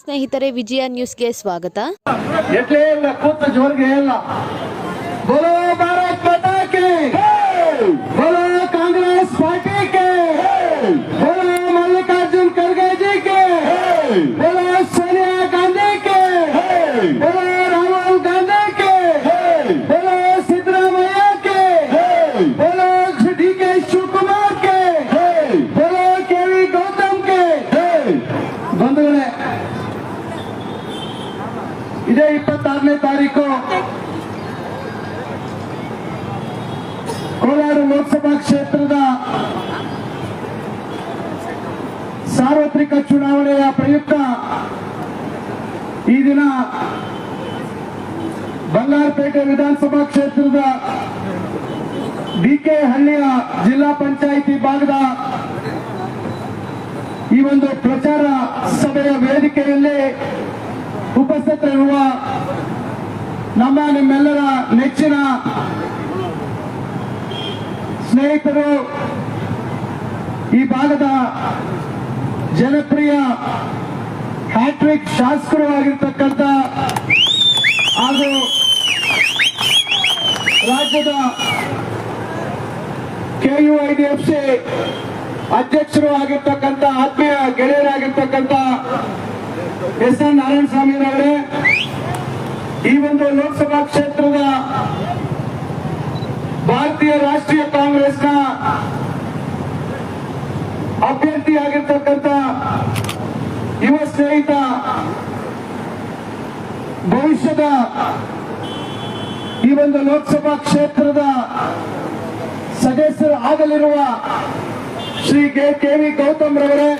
ಸ್ನೇಹಿತರೆ, ವಿಜಯ ನ್ಯೂಸ್ಗೆ ಸ್ವಾಗತ. बोलो भारत माता की, बोलो कांग्रेस पार्टी के, बोलो मल्लिकार्जुन खड़गे जी के, बोलो सोनिया गांधी के, बोलो राहुल गांधी के, बोलो सिद्धरामैया के, बोलो डी.के. शिवकुमार के, बोलो के.वी. गौतम के. बंधुगळे, ಇದೇ 26ನೇ ತಾರೀಕು ಕೋಲಾರ ಲೋಕಸಭಾ ಕ್ಷೇತ್ರದ ಸಾರ್ವತ್ರಿಕ ಚುನಾವಣೆಯ ಪ್ರಯುಕ್ತ ಈ ದಿನ ಬಂಗಾರಪೇಟೆ ವಿಧಾನಸಭಾ ಕ್ಷೇತ್ರದ ಡಿ.ಕೆ. ಹಳ್ಳಿಯ ಜಿಲ್ಲಾ ಪಂಚಾಯಿತಿ ಭಾಗದ ಈ ಒಂದು ಪ್ರಚಾರ ಸಭೆಯ ವೇದಿಕೆಯಲ್ಲಿ ಉಪಸ್ಥಿತರಿರುವ ನಿಮ್ಮೆಲ್ಲರ ನೆಚ್ಚಿನ ಸ್ನೇಹಿತರು, ಈ ಭಾಗದ ಜನಪ್ರಿಯ ಹ್ಯಾಟ್ರಿಕ್ ಶಾಸಕರು ಆಗಿರ್ತಕ್ಕಂಥ ಹಾಗೂ ರಾಜ್ಯದ KUIDFC ಅಧ್ಯಕ್ಷರು ಆಗಿರ್ತಕ್ಕಂಥ ಆತ್ಮೀಯ ಗೆಳೆಯರಾಗಿರ್ತಕ್ಕಂಥ ಎಸ್.ಎನ್. ನಾರಾಯಣಸ್ವಾಮಿ ಅವರೇ, ಈ ಒಂದು ಲೋಕಸಭಾ ಕ್ಷೇತ್ರದ ಭಾರತೀಯ ರಾಷ್ಟ್ರೀಯ ಕಾಂಗ್ರೆಸ್ನ ಅಭ್ಯರ್ಥಿಯಾಗಿರ್ತಕ್ಕಂಥ ಯುವ ಸ್ನೇಹಿತ, ಭವಿಷ್ಯದ ಈ ಒಂದು ಲೋಕಸಭಾ ಕ್ಷೇತ್ರದ ಸದಸ್ಯರು ಆಗಲಿರುವ ಶ್ರೀ ಕೆ.ವಿ. ಗೌತಮ್ ರವರೇ,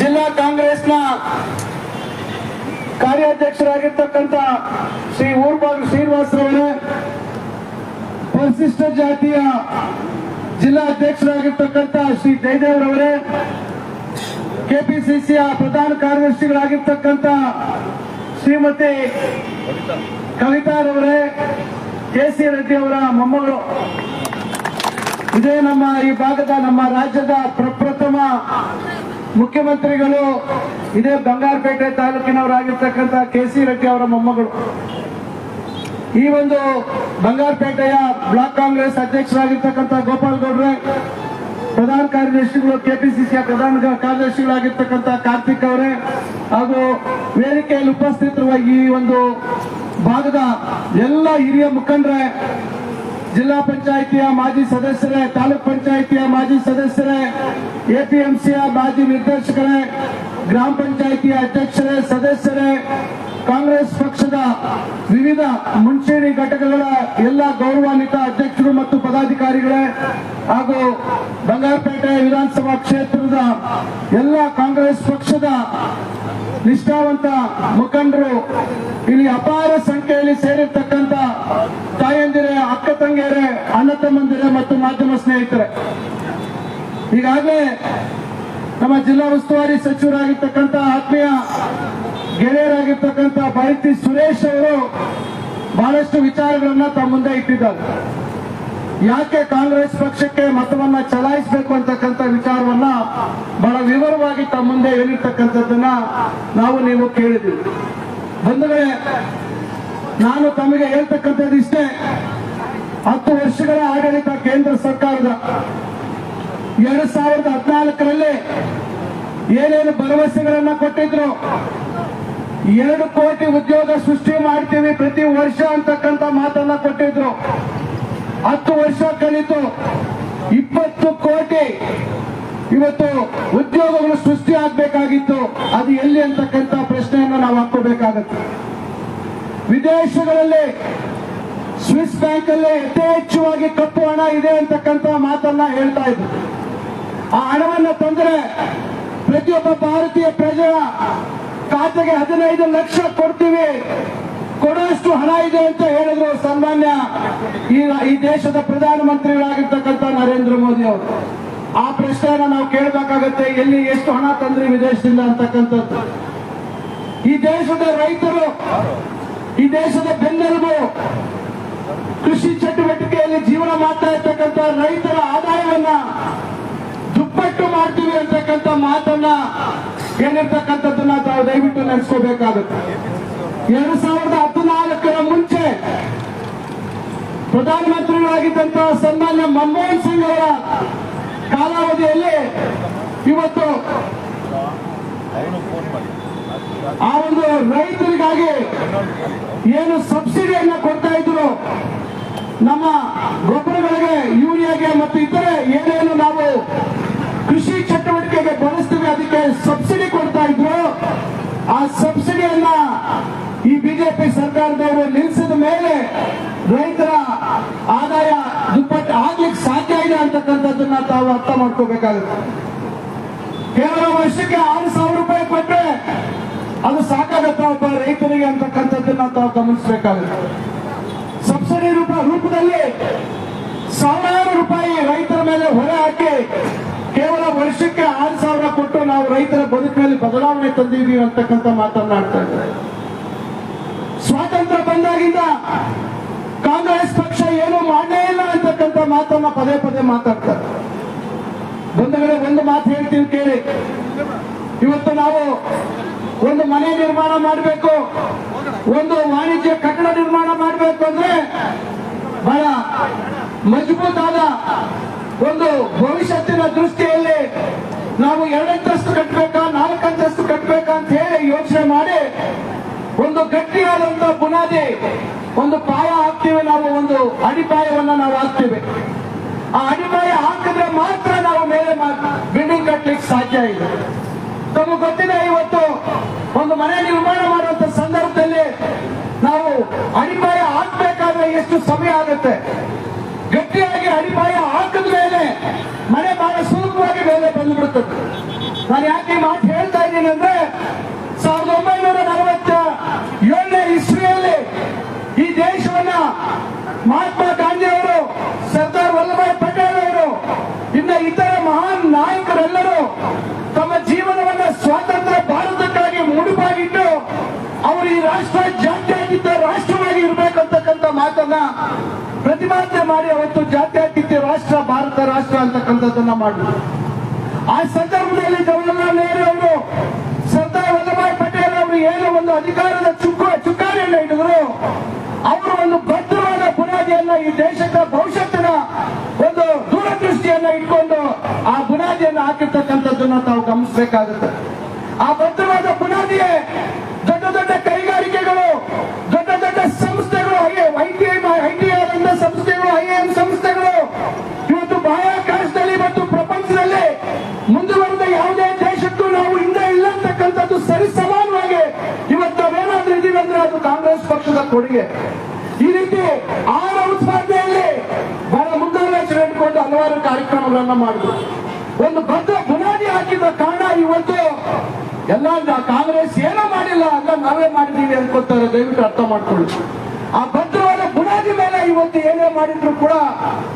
ಜಿಲ್ಲಾ ಕಾಂಗ್ರೆಸ್ನ ಕಾರ್ಯಾಧ್ಯಕ್ಷರಾಗಿರ್ತಕ್ಕಂಥ ಶ್ರೀ ಊರ್ಬಾಗಿಲು ಶ್ರೀನಿವಾಸ್ ರವರೇ, ಪರಿಶಿಷ್ಟ ಜಾತಿಯ ಜಿಲ್ಲಾ ಅಧ್ಯಕ್ಷರಾಗಿರ್ತಕ್ಕಂಥ ಶ್ರೀ ಜಯದೇವ್ರವರೇ, ಕೆಪಿಸಿಸಿಯ ಪ್ರಧಾನ ಕಾರ್ಯದರ್ಶಿಗಳಾಗಿರ್ತಕ್ಕಂಥ ಶ್ರೀಮತಿ ಕವಿತಾರವರೇ, ಕೆ.ಸಿ. ರೆಡ್ಡಿ ಅವರ ಮೊಮ್ಮಗಳು, ಇದೇ ನಮ್ಮ ಈ ಭಾಗದ ನಮ್ಮ ರಾಜ್ಯದ ಪ್ರಪ್ರಥಮ ಮುಖ್ಯಮಂತ್ರಿಗಳು, ಇದೇ ಬಂಗಾರಪೇಟೆ ತಾಲೂಕಿನವರಾಗಿರ್ತಕ್ಕಂಥ ಕೆ.ಸಿ. ರೆಡ್ಡಿ ಅವರ ಮೊಮ್ಮಗಳು. ಈ ಒಂದು ಬಂಗಾರಪೇಟೆಯ ಬ್ಲಾಕ್ ಕಾಂಗ್ರೆಸ್ ಅಧ್ಯಕ್ಷರಾಗಿರ್ತಕ್ಕಂಥ ಗೋಪಾಲ್ ಗೌಡ್ರೆ, ಪ್ರಧಾನ ಕಾರ್ಯದರ್ಶಿಗಳು ಕೆಪಿಸಿಸಿಯ ಪ್ರಧಾನ ಕಾರ್ಯದರ್ಶಿಗಳಾಗಿರ್ತಕ್ಕಂಥ ಕಾರ್ತಿಕ್ ಅವರೇ, ಹಾಗೂ ವೇದಿಕೆಯಲ್ಲಿ ಉಪಸ್ಥಿತರುವ ಈ ಒಂದು ಭಾಗದ ಎಲ್ಲ ಹಿರಿಯ ಮುಖಂಡರೇ, ಜಿಲ್ಲಾ ಪಂಚಾಯಿತಿಯ ಮಾಜಿ ಸದಸ್ಯರೇ, ತಾಲೂಕ್ ಪಂಚಾಯಿತಿಯ ಮಾಜಿ ಸದಸ್ಯರೇ, ಎಪಿಎಂಸಿಯ ಮಾಜಿ ನಿರ್ದೇಶಕರೇ, ಗ್ರಾಮ ಪಂಚಾಯಿತಿಯ ಅಧ್ಯಕ್ಷರೇ, ಸದಸ್ಯರೇ, ಕಾಂಗ್ರೆಸ್ ಪಕ್ಷದ ವಿವಿಧ ಮುಂಚೂಣಿ ಘಟಕಗಳ ಎಲ್ಲ ಗೌರವಾನ್ವಿತ ಅಧ್ಯಕ್ಷರು ಮತ್ತು ಪದಾಧಿಕಾರಿಗಳೇ, ಹಾಗೂ ಬಂಗಾರಪೇಟೆ ವಿಧಾನಸಭಾ ಕ್ಷೇತ್ರದ ಎಲ್ಲ ಕಾಂಗ್ರೆಸ್ ಪಕ್ಷದ ನಿಷ್ಠಾವಂತ ಮುಖಂಡರು, ಇಲ್ಲಿ ಅಪಾರ ಸಂಖ್ಯೆಯಲ್ಲಿ ಸೇರಿರ್ತಕ್ಕಂಥ ತಾಯಂದಿರೇ, ಅಕ್ಕ ತಂಗಿಯರೇ, ಅಣ್ಣ ತಮ್ಮಂದಿರೇ ಮತ್ತು ಮಾಧ್ಯಮ ಸ್ನೇಹಿತರೆ, ಈಗಾಗಲೇ ನಮ್ಮ ಜಿಲ್ಲಾ ಉಸ್ತುವಾರಿ ಸಚಿವರಾಗಿರ್ತಕ್ಕಂಥ ಆತ್ಮೀಯ ಗೆಳೆಯರಾಗಿರ್ತಕ್ಕಂಥ ಭಾರತಿ ಸುರೇಶ್ ಅವರು ಬಹಳಷ್ಟು ವಿಚಾರಗಳನ್ನ ತಮ್ಮ ಮುಂದೆ ಇಟ್ಟಿದ್ದಾರೆ. ಯಾಕೆ ಕಾಂಗ್ರೆಸ್ ಪಕ್ಷಕ್ಕೆ ಮತವನ್ನ ಚಲಾಯಿಸಬೇಕು ಅಂತಕ್ಕಂಥ ವಿಚಾರವನ್ನ ಬಹಳ ವಿವರವಾಗಿ ತಮ್ಮ ಮುಂದೆ ಹೇಳಿರ್ತಕ್ಕಂಥದ್ದನ್ನ ನೀವು ಕೇಳಿದ್ದೀವಿ. ಬಂಧುಗಳೇ, ನಾನು ತಮಗೆ ಹೇಳ್ತಕ್ಕಂಥದ್ದು ಇಷ್ಟೇ, 10 ವರ್ಷಗಳ ಆಡಳಿತ ಕೇಂದ್ರ ಸರ್ಕಾರದ 2014ರಲ್ಲಿ ಏನೇನು ಭರವಸೆಗಳನ್ನ ಕೊಟ್ಟಿದ್ರು, 2 ಕೋಟಿ ಉದ್ಯೋಗ ಸೃಷ್ಟಿ ಮಾಡ್ತೀವಿ ಪ್ರತಿ ವರ್ಷ ಅಂತಕ್ಕಂಥ ಮಾತನ್ನ ಕೊಟ್ಟಿದ್ರು. 10 ವರ್ಷ ಕಳೆದು 20 ಕೋಟಿ ಇವತ್ತು ಉದ್ಯೋಗಗಳು ಸೃಷ್ಟಿ ಆಗ್ಬೇಕಾಗಿತ್ತು. ಅದು ಎಲ್ಲಿ ಅಂತಕ್ಕಂಥ ಪ್ರಶ್ನೆಯನ್ನು ನಾವು ಹಾಕೋಬೇಕಾಗತ್ತೆ. ವಿದೇಶಗಳಲ್ಲಿ ಸ್ವಿಸ್ ಬ್ಯಾಂಕ್ ಅಲ್ಲಿ ಯಥೇಚ್ಛವಾಗಿ ಕಪ್ಪು ಹಣ ಇದೆ ಅಂತಕ್ಕಂಥ ಮಾತನ್ನ ಹೇಳ್ತಾ ಇದ್ರು. ಆ ಹಣವನ್ನು ತಂದ್ರೆ ಪ್ರತಿಯೊಬ್ಬ ಭಾರತೀಯ ಪ್ರಜೆಯ ಖಾತೆಗೆ 15 ಲಕ್ಷ ಕೊಡ್ತೀವಿ, ಕೊಡುವಷ್ಟು ಹಣ ಇದೆ ಅಂತ ಹೇಳಿದ್ರು ಸನ್ಮಾನ್ಯ ಈ ದೇಶದ ಪ್ರಧಾನಮಂತ್ರಿಗಳಾಗಿರ್ತಕ್ಕಂಥ ನರೇಂದ್ರ ಮೋದಿ ಅವರು. ಆ ಪ್ರಶ್ನೆಯನ್ನ ನಾವು ಕೇಳಬೇಕಾಗತ್ತೆ, ಎಲ್ಲಿ ಎಷ್ಟು ಹಣ ತಂದ್ರಿ ವಿದೇಶದಿಂದ ಅಂತಕ್ಕಂಥದ್ದು. ಈ ದೇಶದ ರೈತರು, ಈ ದೇಶದ ಬೆನ್ನೆಲುಬು, ಕೃಷಿ ಚಟುವಟಿಕೆಯಲ್ಲಿ ಜೀವನ ಮಾಡ್ತಾ ಇರ್ತಕ್ಕಂಥ ರೈತರ ಆದಾಯವನ್ನ ದುಪ್ಪಟ್ಟು ಮಾಡ್ತೀವಿ ಅಂತಕ್ಕಂಥ ಮಾತನ್ನ ಏನಿರ್ತಕ್ಕಂಥದ್ದನ್ನ ತಾವು ದಯವಿಟ್ಟು ನೆನೆಸ್ಕೋಬೇಕಾಗುತ್ತೆ. 2014ರ ಮುಂಚೆ ಪ್ರಧಾನಮಂತ್ರಿಗಳಾಗಿದ್ದಂತಹ ಸನ್ಮಾನ್ಯ ಮನಮೋಹನ್ ಸಿಂಗ್ ಅವರ ಕಾಲಾವಧಿಯಲ್ಲಿ ಇವತ್ತು ಆ ಒಂದು ರೈತರಿಗಾಗಿ ಏನು ಸಬ್ಸಿಡಿಯನ್ನ ಕೊಡ್ತಾ ಇದ್ರು, ನಮ್ಮ ಗೊಬ್ಬರಗಳಿಗೆ, ಯೂರಿಯಾಗೆ ಮತ್ತು ಇತರೆ ಏನೇನು ನಾವು ಕೃಷಿ ಚಟುವಟಿಕೆಗೆ ಬಳಸ್ತೀವಿ ಅದಕ್ಕೆ ಸಬ್ಸಿಡಿ ಕೊಡ್ತಾ ಇದ್ರು. ಆ ಸಬ್ಸಿಡಿಯನ್ನ ಈ ಬಿಜೆಪಿ ಸರ್ಕಾರದವರು ನಿಲ್ಲಿಸಿದ ಮೇಲೆ ರೈತರ ಆದಾಯ ದುಪ್ಪಟ್ಟು ಆಗ್ಲಿಕ್ಕೆ ಸಾಧ್ಯ ಇದೆ ಅಂತಕ್ಕಂಥದ್ದನ್ನ ತಾವು ಅರ್ಥ ಮಾಡ್ಕೋಬೇಕಾಗುತ್ತೆ. ಕೇವಲ ವರ್ಷಕ್ಕೆ 6,000 ರೂಪಾಯಿ ಕೊಟ್ಟರೆ ಅದು ಸಾಕಾಗತ್ತ ಒಬ್ಬ ರೈತರಿಗೆ ಅಂತಕ್ಕಂಥದ್ದನ್ನ ತಾವು ಗಮನಿಸಬೇಕಾಗುತ್ತೆ. ಸಬ್ಸಿಡಿ ರೂಪದಲ್ಲಿ ಸಾವಿರಾರು ರೂಪಾಯಿ ರೈತರ ಮೇಲೆ ಹೊರೆ ಹಾಕಿ ಕೇವಲ ವರ್ಷಕ್ಕೆ 6,000 ಕೊಟ್ಟು ನಾವು ರೈತರ ಬದುಕಿನಲ್ಲಿ ಬದಲಾವಣೆ ತಂದಿದ್ದೀವಿ ಅಂತಕ್ಕಂಥ ಮಾತನಾಡ್ತಾ ಇದ್ದಾರೆ. ಸ್ವಾತಂತ್ರ್ಯ ಬಂದಾಗಿಂದ ಕಾಂಗ್ರೆಸ್ ಪಕ್ಷ ಏನು ಮಾಡಲೇ ಇಲ್ಲ ಅಂತಕ್ಕಂಥ ಮಾತನ್ನ ಪದೇ ಪದೇ ಮಾತಾಡ್ತಾರೆ. ಬಂಧುಗಳೇ, ಒಂದು ಮಾತು ಹೇಳ್ತೀವಿ ಕೇಳಿ. ಇವತ್ತು ನಾವು ಒಂದು ಮನೆ ನಿರ್ಮಾಣ ಮಾಡಬೇಕು, ಒಂದು ವಾಣಿಜ್ಯ ಕಟ್ಟಡ ನಿರ್ಮಾಣ ಮಾಡಬೇಕು ಅಂದ್ರೆ ಬಹಳ ಮಜಬೂತಾದ ಒಂದು ಭವಿಷ್ಯತ್ತಿನ ದೃಷ್ಟಿಯಲ್ಲಿ ನಾವು 2 ಅಂತಸ್ತು ಕಟ್ಟಬೇಕಾ 4 ಅಂತಸ್ತು ಕಟ್ಟಬೇಕಾ ಅಂತ ಹೇಳಿ ಯೋಚನೆ ಮಾಡಿ ಒಂದು ಗಟ್ಟಿಯಾದಂತಹ ಬುನಾದಿ, ಒಂದು ಪಾಯ ಹಾಕ್ತೀವಿ. ನಾವು ಒಂದು ಅಡಿಪಾಯವನ್ನ ನಾವು ಹಾಕ್ತೀವಿ. ಆ ಅಡಿಪಾಯ ಹಾಕಿದ್ರೆ ಮಾತ್ರ ನಾವು ಮೇಲೆ ಬಿಲ್ಡಿಂಗ್ ಕಟ್ಟಲಿಕ್ಕೆ ಸಾಧ್ಯ ಇದೆ. ತಮಗೆ ಗೊತ್ತಿದೆ, ಇವತ್ತು ಒಂದು ಮನೆ ನಿರ್ಮಾಣ ಮಾಡುವಂತ ಸಂದರ್ಭದಲ್ಲಿ ನಾವು ಅಡಿಪಾಯ ಹಾಕ್ಬೇಕಾದ್ರೆ ಎಷ್ಟು ಸಮಯ ಆಗುತ್ತೆ. ಗಟ್ಟಿಯಾಗಿ ಅಡಿಪಾಯ ಹಾಕಿದ ಮೇಲೆ ಮನೆ ಬಹಳ ಸುಲಭವಾಗಿ ಮೇಲೆ ಬಂದ್ಬಿಡುತ್ತದೆ. ನಾನು ಯಾಕೆ ಮಾತು ಹೇಳ್ತಾ ಇದ್ದೀನಿ ಅಂದ್ರೆ 1947ನೇ ಇಸ್ವಿಯಲ್ಲಿ ಈ ದೇಶವನ್ನ ಮಹಾತ್ಮ ಗಾಂಧಿ ಅವರು, ಸರ್ದಾರ್ ವಲ್ಲಭಾಯ್ ಪಟೇಲ್ ಅವರು, ಇನ್ನ ಇತರ ಮಹಾನ್ ನಾಯಕರೆಲ್ಲರೂ ತಮ್ಮ ಜೀವನವನ್ನ ಸ್ವಾತಂತ್ರ್ಯ ಭಾರತಕ್ಕಾಗಿ ಮುಡುಪಾಗಿಟ್ಟು ಅವರು ಈ ರಾಷ್ಟ್ರ ಜಾತ್ಯತೀತ ರಾಷ್ಟ್ರವಾಗಿ ಇರಬೇಕಂತಕ್ಕಂಥ ಮಾತನ್ನ ಪ್ರತಿಪಾದನೆ ಮಾಡಿ ಅವತ್ತು ಜಾತ್ಯತೀತ ರಾಷ್ಟ್ರ ಭಾರತ ರಾಷ್ಟ್ರ ಅಂತಕ್ಕಂಥದ್ದನ್ನ ಮಾಡಿದ್ರು. ಆ ಸಂದರ್ಭದಲ್ಲಿ ಜವಾಹರ್ಲಾಲ್ ನೆಹರು ಅವರು, ಸರ್ದಾರ್ ವಲ್ಲಭಾಯ್ ಪಟೇಲ್ ಅವರು ಏನು ಒಂದು ಅಧಿಕಾರದ ಚುಕ್ಕಾಣಿಯನ್ನ ಹಿಡಿದ್ರು, ಅವರು ಒಂದು ಭದ್ರವಾದ ಬುನಾದಿಯನ್ನ ಈ ದೇಶದ ಭವಿಷ್ಯತ್ತಿನ ಒಂದು ದೂರದೃಷ್ಟಿಯನ್ನ ಇಟ್ಕೊಂಡು ಆ ಬುನಾದಿಯನ್ನು ಹಾಕಿರ್ತಕ್ಕಂಥದ್ದನ್ನ ತಾವು ಗಮನಿಸಬೇಕಾಗುತ್ತೆ. ಆ ಭದ್ರವಾದ ಬುನಾದಿಯೇ ದೊಡ್ಡ ದೊಡ್ಡ ಕೈಗಾರಿಕೆಗಳು, ದೊಡ್ಡ ದೊಡ್ಡ ಸಂಸ್ಥೆಗಳು, ಐಟಿಐ ಸಂಸ್ಥೆಗಳು, ಐಎಂ ಸಂಸ್ಥೆಗಳು ಇವತ್ತು ಬಾಹ್ಯಾಕಾಶದಲ್ಲಿ ಮತ್ತು ಪ್ರಪಂಚದಲ್ಲಿ ಮುಂದುವರೆದ ಯಾವುದೇ ದೇಶಕ್ಕೂ ನಾವು ಹಿಂದೆ ಇಲ್ಲ ಅಂತಕ್ಕಂಥದ್ದು ಸರಿ ಸಮಾನವಾಗಿ ಇವತ್ತು ನಾವೇನಾದ್ರೂ ಇದೀವಿ ಅಂದ್ರೆ ಅದು ಕಾಂಗ್ರೆಸ್ ಪಕ್ಷದ ಕೊಡುಗೆ. ಈ ರೀತಿ ಆಹಾರ ಉತ್ಪಾದನೆಯಲ್ಲಿ ಬಹಳ ಮುಂದಾಲೋಚನೆ ಇಟ್ಕೊಂಡು ಹಲವಾರು ಕಾರ್ಯಕ್ರಮಗಳನ್ನ ಮಾಡಿದ್ರು. ಒಂದು ಭದ್ರ ಬುನಾದಿ ಹಾಕಿದ ಕಾರಣ ಇವತ್ತು ಎಲ್ಲ ಕಾಂಗ್ರೆಸ್ ಏನೋ ಮಾಡಿಲ್ಲ ಅಂತ ನಾವೇ ಮಾಡಿದೀವಿ ಅನ್ಕೊತಾರೆ. ದಯವಿಟ್ಟು ಅರ್ಥ ಮಾಡ್ಕೊಳ್ಳಿ. ಆ ಭದ್ರವಾದ ಬುನಾದಿ ಮೇಲೆ ಇವತ್ತು ಏನೇ ಮಾಡಿದ್ರು ಕೂಡ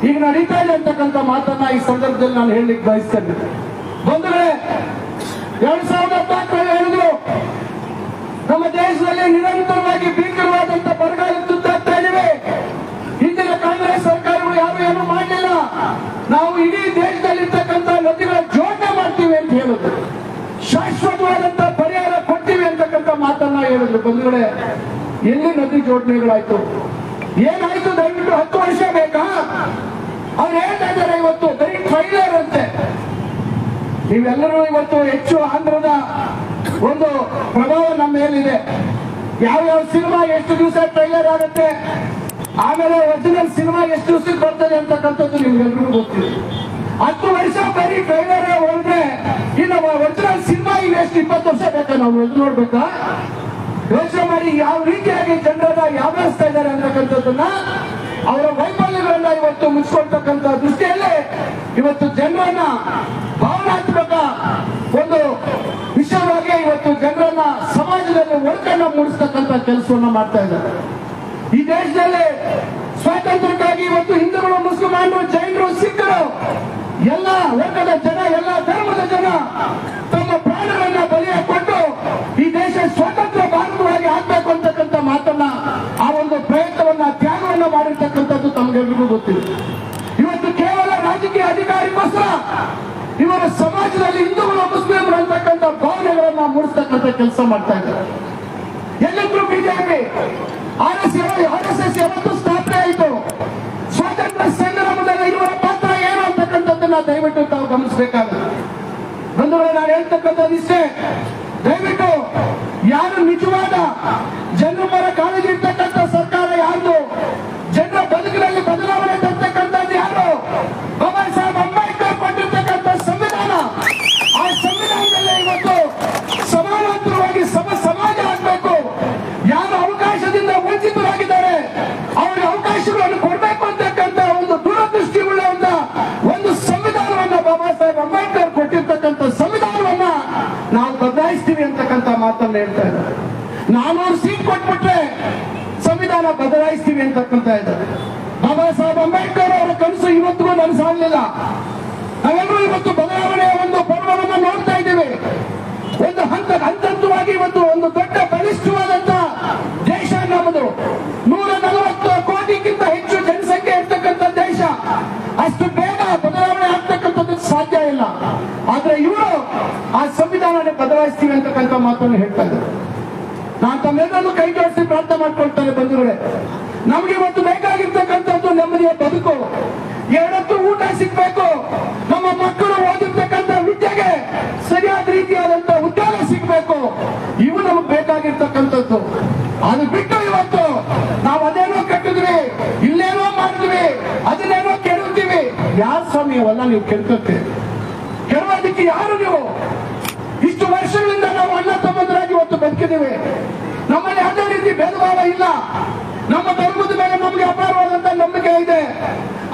ಈಗ ನಡೀತಾ ಇದೆ ಅಂತಕ್ಕಂಥ ಮಾತನ್ನ ಈ ಸಂದರ್ಭದಲ್ಲಿ ನಾನು ಹೇಳಲಿಕ್ಕೆ ಬಯಸ್ತೇನೆ. ಬಂಧುಗಳೇ, 2014 ಹೇಳಿದ್ರು ನಮ್ಮ ದೇಶದಲ್ಲಿ ನಿರಂತರವಾಗಿ ಭೀಕರವಾದಂತ ಬರಗಾಲ ತುತ್ತಾಗ್ತಾ ಇದ್ದೇವೆ. ಹಿಂದಿನ ಕಾಂಗ್ರೆಸ್ ಸರ್ಕಾರಗಳು ಯಾರು ಏನು ಮಾಡಲಿಲ್ಲ. ನಾವು ಇಡೀ ದೇಶದಲ್ಲಿರ್ತಕ್ಕಂಥ ನದಿಗಳ ಜೋಡಣೆ ಮಾಡ್ತೀವಿ ಅಂತ ಹೇಳಿದ್ರು. ಶಾಶ್ವತವಾದಂತ ಪರಿಹಾರ ಕೊಡ್ತೀವಿ ಅಂತಕ್ಕಂಥ ಮಾತನ್ನ ಹೇಳಿದ್ರು. ಬಂಧುಗಳೇ, ಎಲ್ಲಿ ನದಿ ಜೋಡಣೆಗಳಾಯ್ತು? ಏನಾಯ್ತು? ದಯವಿಟ್ಟು 10 ವರ್ಷ ಬೇಕಾ? ಅವ್ರು ಹೇಳ್ತಾ ಇದ್ದಾರೆ ಇವತ್ತು ಬರೀ ಟ್ರೈಲರ್ ಅಂತೆ. ನೀವೆಲ್ಲರೂ ಇವತ್ತು ಹೆಚ್ಚು ಆಂಧ್ರದ ಒಂದು ಪ್ರಭಾವ ನಮ್ಮ ಮೇಲಿದೆ. ಯಾವ್ಯಾವ ಸಿನಿಮಾ ಎಷ್ಟು ದಿವಸ ಟ್ರೈಲರ್ ಆಗುತ್ತೆ, ಆಮೇಲೆ ಒರಿಜಿನಲ್ ಸಿನಿಮಾ ಎಷ್ಟು ದಿವಸಕ್ಕೆ ಬರ್ತದೆ ಅಂತಕ್ಕಂಥದ್ದು ನಿಮ್ಗೆಲ್ರಿಗೂ ಗೊತ್ತಿದೆ. 10 ವರ್ಷ ಬರೀ ಟ್ರೈಲರ್ ಹೊರಡ್ರೆ ಇನ್ನು ಒರಿಜಿನಲ್ ಸಿನಿಮಾ ಈಗ ಎಷ್ಟು 20 ವರ್ಷ ಬೇಕಾ ನಾವು ಎದ್ದು ನೋಡ್ಬೇಕಾ? ಯೋಚನೆ ಮಾಡಿ ಯಾವ ರೀತಿಯಾಗಿ ಜನರನ್ನ ಯಾವ್ಯಾಸ್ತಾ ಇದ್ದಾರೆ ಅಂತಕ್ಕಂಥದ್ದನ್ನ, ಅವರ ವೈಫಲ್ಯಗಳನ್ನ ಇವತ್ತು ಮುಚ್ಚಿಕೊಳ್ತಕ್ಕಂಥ ದೃಷ್ಟಿಯಲ್ಲಿ ಇವತ್ತು ಜನರನ್ನ ಭಾವನಾತ್ಮಕ ಒಂದು ವಿಷಯವಾಗಿ ಇವತ್ತು ಜನರನ್ನ ಸಮಾಜದಲ್ಲಿ ಒಳಕನ್ನ ಮೂಡಿಸ್ತಕ್ಕಂಥ ಕೆಲಸವನ್ನ ಮಾಡ್ತಾ ಇದ್ದಾರೆ. ಈ ದೇಶದಲ್ಲಿ ಸ್ವಾತಂತ್ರ್ಯಕ್ಕಾಗಿ ಇವತ್ತು ಹಿಂದೂಗಳು, ಮುಸಲ್ಮಾನರು, ಜೈನರು, ಸಿಖ್ಖರು ಎಲ್ಲ ವರ್ಗದ ಜನ, ಎಲ್ಲ ಧರ್ಮದ ಜನ ತಮ್ಮ ಪ್ರಾಣಗಳನ್ನ ಬಲಿಯಾಗಿ ಕೊಟ್ಟು ಈ ದೇಶ ಸ್ವತಂತ್ರ ಭಾರತವಾಗಿ ಆಗ್ಬೇಕು ಅಂತಕ್ಕಂಥ ಮಾತನ್ನ, ಆ ಒಂದು ಪ್ರಯತ್ನವನ್ನ, ತ್ಯಾಗವನ್ನ ಮಾಡಿರ್ತಕ್ಕಂಥದ್ದು ತಮಗೆಲ್ಲರಿಗೂ ಗೊತ್ತಿದೆ. ಇವತ್ತು ಕೇವಲ ರಾಜಕೀಯ ಅಧಿಕಾರಿಗೋಸ್ಕರ ಇವರ ಸಮಾಜದಲ್ಲಿ ಹಿಂದೂಗಳು ಮುಸ್ಲಿಮರು ಅಂತಕ್ಕಂಥ ಭಾವನೆಗಳನ್ನ ಮೂಡಿಸ್ತಕ್ಕಂಥ ಕೆಲಸ ಮಾಡ್ತಾ ಇದ್ದಾರೆ. ಎಲ್ಲಿದ್ರು ಬಿಜೆಪಿ, RSS ಯಾವತ್ತು ಸ್ಥಾಪನೆ ಆಯಿತು. ಸ್ವಾತಂತ್ರ್ಯ ಸಂಗ್ರಾಮದಲ್ಲಿ ಇವರ ಪಾತ್ರ ಏನು ಅಂತಕ್ಕಂಥದ್ದನ್ನ ದಯವಿಟ್ಟು ತಾವು ಗಮನಿಸಬೇಕಾಗುತ್ತೆ. ಬಂಧುಗಳೇ, ನಾನು ಹೇಳ್ತಕ್ಕಂಥದ್ದು ಇಷ್ಟೇ, ದಯವಿಟ್ಟು ಯಾರು ನಿಜವಾದ ಜನರ ಪರ ಕಾಳಜಿ ಇರ್ತಕ್ಕಂಥ ಸರ್ಕಾರ ಯಾರು, ಜನರ ಬದುಕಿನಲ್ಲಿ ಬದಲಾವಣೆ ತರ್ತಕ್ಕಂಥದ್ದು ಯಾರು, ಬಾಬಾ ಸಾಹೇಬ್ ಅಂಬೇಡ್ಕರ್ ಕೊಟ್ಟಿರ್ತಕ್ಕಂಥ ಸಂವಿಧಾನ, ಆ ಸಂವಿಧಾನದಲ್ಲೇ ಇವತ್ತು ಸಮಾನಾಂತರವಾಗಿ ಸಮಾಜ ಆಗಬೇಕು. ಯಾರು ಅವಕಾಶದಿಂದ ವಂಚಿತರಾಗಿದ್ದಾರೆ ಅವರಿಗೆ ಅವಕಾಶಗಳನ್ನು ಕೊಡಬೇಕು ಅಂತಕ್ಕಂಥ ಒಂದು ದೂರದೃಷ್ಟಿ ಉಳ್ಳ ಒಂದು ಸಂವಿಧಾನವನ್ನ ಬಾಬಾ ಸಾಹೇಬ್ ಅಂಬೇಡ್ಕರ್ ಕೊಟ್ಟಿರ್ತಕ್ಕಂಥ ಸಂವಿಧಾನವನ್ನ ನಾವು ಬದಲಾಯಿಸ್ತೀವಿ ಅಂತಕ್ಕಂಥ ಮಾತನ್ನ ಹೇಳ್ತಾ ಇದ್ದಾರೆ. 400 ಸೀಟ್ ಕೊಟ್ಬಿಟ್ರೆ ಸಂವಿಧಾನ ಬದಲಾಯಿಸ್ತೀವಿ ಅಂತಕ್ಕಂಥ ಇದ್ದಾರೆ. ಬಾಬಾ ಸಾಹೇಬ್ ಅಂಬೇಡ್ಕರ್ ಅವರ ಕನಸು ಇವತ್ತಿಗೂ ನನಸಾಗಲಿಲ್ಲ. ನಾವೆಲ್ಲರೂ ಇವತ್ತು ಬದಲಾವಣೆಯ ಒಂದು ಪರ್ವವನ್ನು ನೋಡ್ತಾ ಇದ್ದೀವಿ. ಒಂದು ಹಂತವಾಗಿ ಇವತ್ತು ಒಂದು ದೊಡ್ಡ ಬಲಿಷ್ಠವಾದಂತ ದೇಶ ನಮ್ಮದು. 140 ಕೋಟಿಗಿಂತ ಹೆಚ್ಚು ಜನಸಂಖ್ಯೆ ಇರ್ತಕ್ಕಂಥ ದೇಶ. ಅಷ್ಟು ಬೇಗ ಬದಲಾವಣೆ ಆಗ್ತಕ್ಕಂಥದ್ದು ಸಾಧ್ಯ ಇಲ್ಲ. ಆದ್ರೆ ಇವರು ಆ ಸಂವಿಧಾನನೇ ಬದಲಾಯಿಸ್ತೀವಿ ಅಂತಕ್ಕಂಥ ಮಾತನ್ನು ಹೇಳ್ತಾ ಇದ್ದಾರೆ. ನಾನು ತಮ್ಮೆಲ್ಲರೂ ಕೈ ಜೋಡಿಸಿ ಪ್ರಾರ್ಥನೆ ಮಾಡ್ಕೊಳ್ತಾರೆ. ಬಂಧುಗಳೇ, ನಮ್ಗೆ ಇವತ್ತು ಬೇಕಾಗಿರ್ತಕ್ಕಂಥದ್ದು ನೆಮ್ಮದಿಯ ಬದುಕು. 2 ಹೊತ್ತು ಊಟ ಸಿಗ್ಬೇಕು. ನಮ್ಮ ಮಕ್ಕಳು ಓದಿರ್ತಕ್ಕಂಥ ವಿದ್ಯೆಗೆ ಸರಿಯಾದ ರೀತಿಯಾದಂತ ಉದ್ಯೋಗ ಸಿಗ್ಬೇಕು. ಇವು ನಮಗೆ ಬೇಕಾಗಿರ್ತಕ್ಕಂಥದ್ದು. ಅದು ಬಿಟ್ಟು ಇವತ್ತು ನಾವು ಅದೇನೋ ಕಟ್ಟಿದ್ವಿ, ಇಲ್ಲೇನೋ ಮಾಡಿದ್ವಿ, ಅದನ್ನೇನೋ ಕೆಡುತ್ತೀವಿ. ಯಾರು ಸ್ವಾಮಿ ಅವೆಲ್ಲ ನೀವು ಕೆಡುವುದಕ್ಕೆ ಯಾರು ನೀವು? ಇಷ್ಟು ವರ್ಷಗಳಿಂದ ನಾವು ಅಣ್ಣ ತಮ್ಮಂದರಾಗಿ ಇವತ್ತು ಬದುಕಿದ್ದೀವಿ. ನಮ್ಮಲ್ಲಿ ಯಾವುದೇ ರೀತಿ ಭೇದ ಭಾವ ಇಲ್ಲ. ನಮ್ಮ ಧರ್ಮದ ಮೇಲೆ ನಮಗೆ ಅಪಾರವಾದಂತ ನಂಬಿಕೆ ಇದೆ.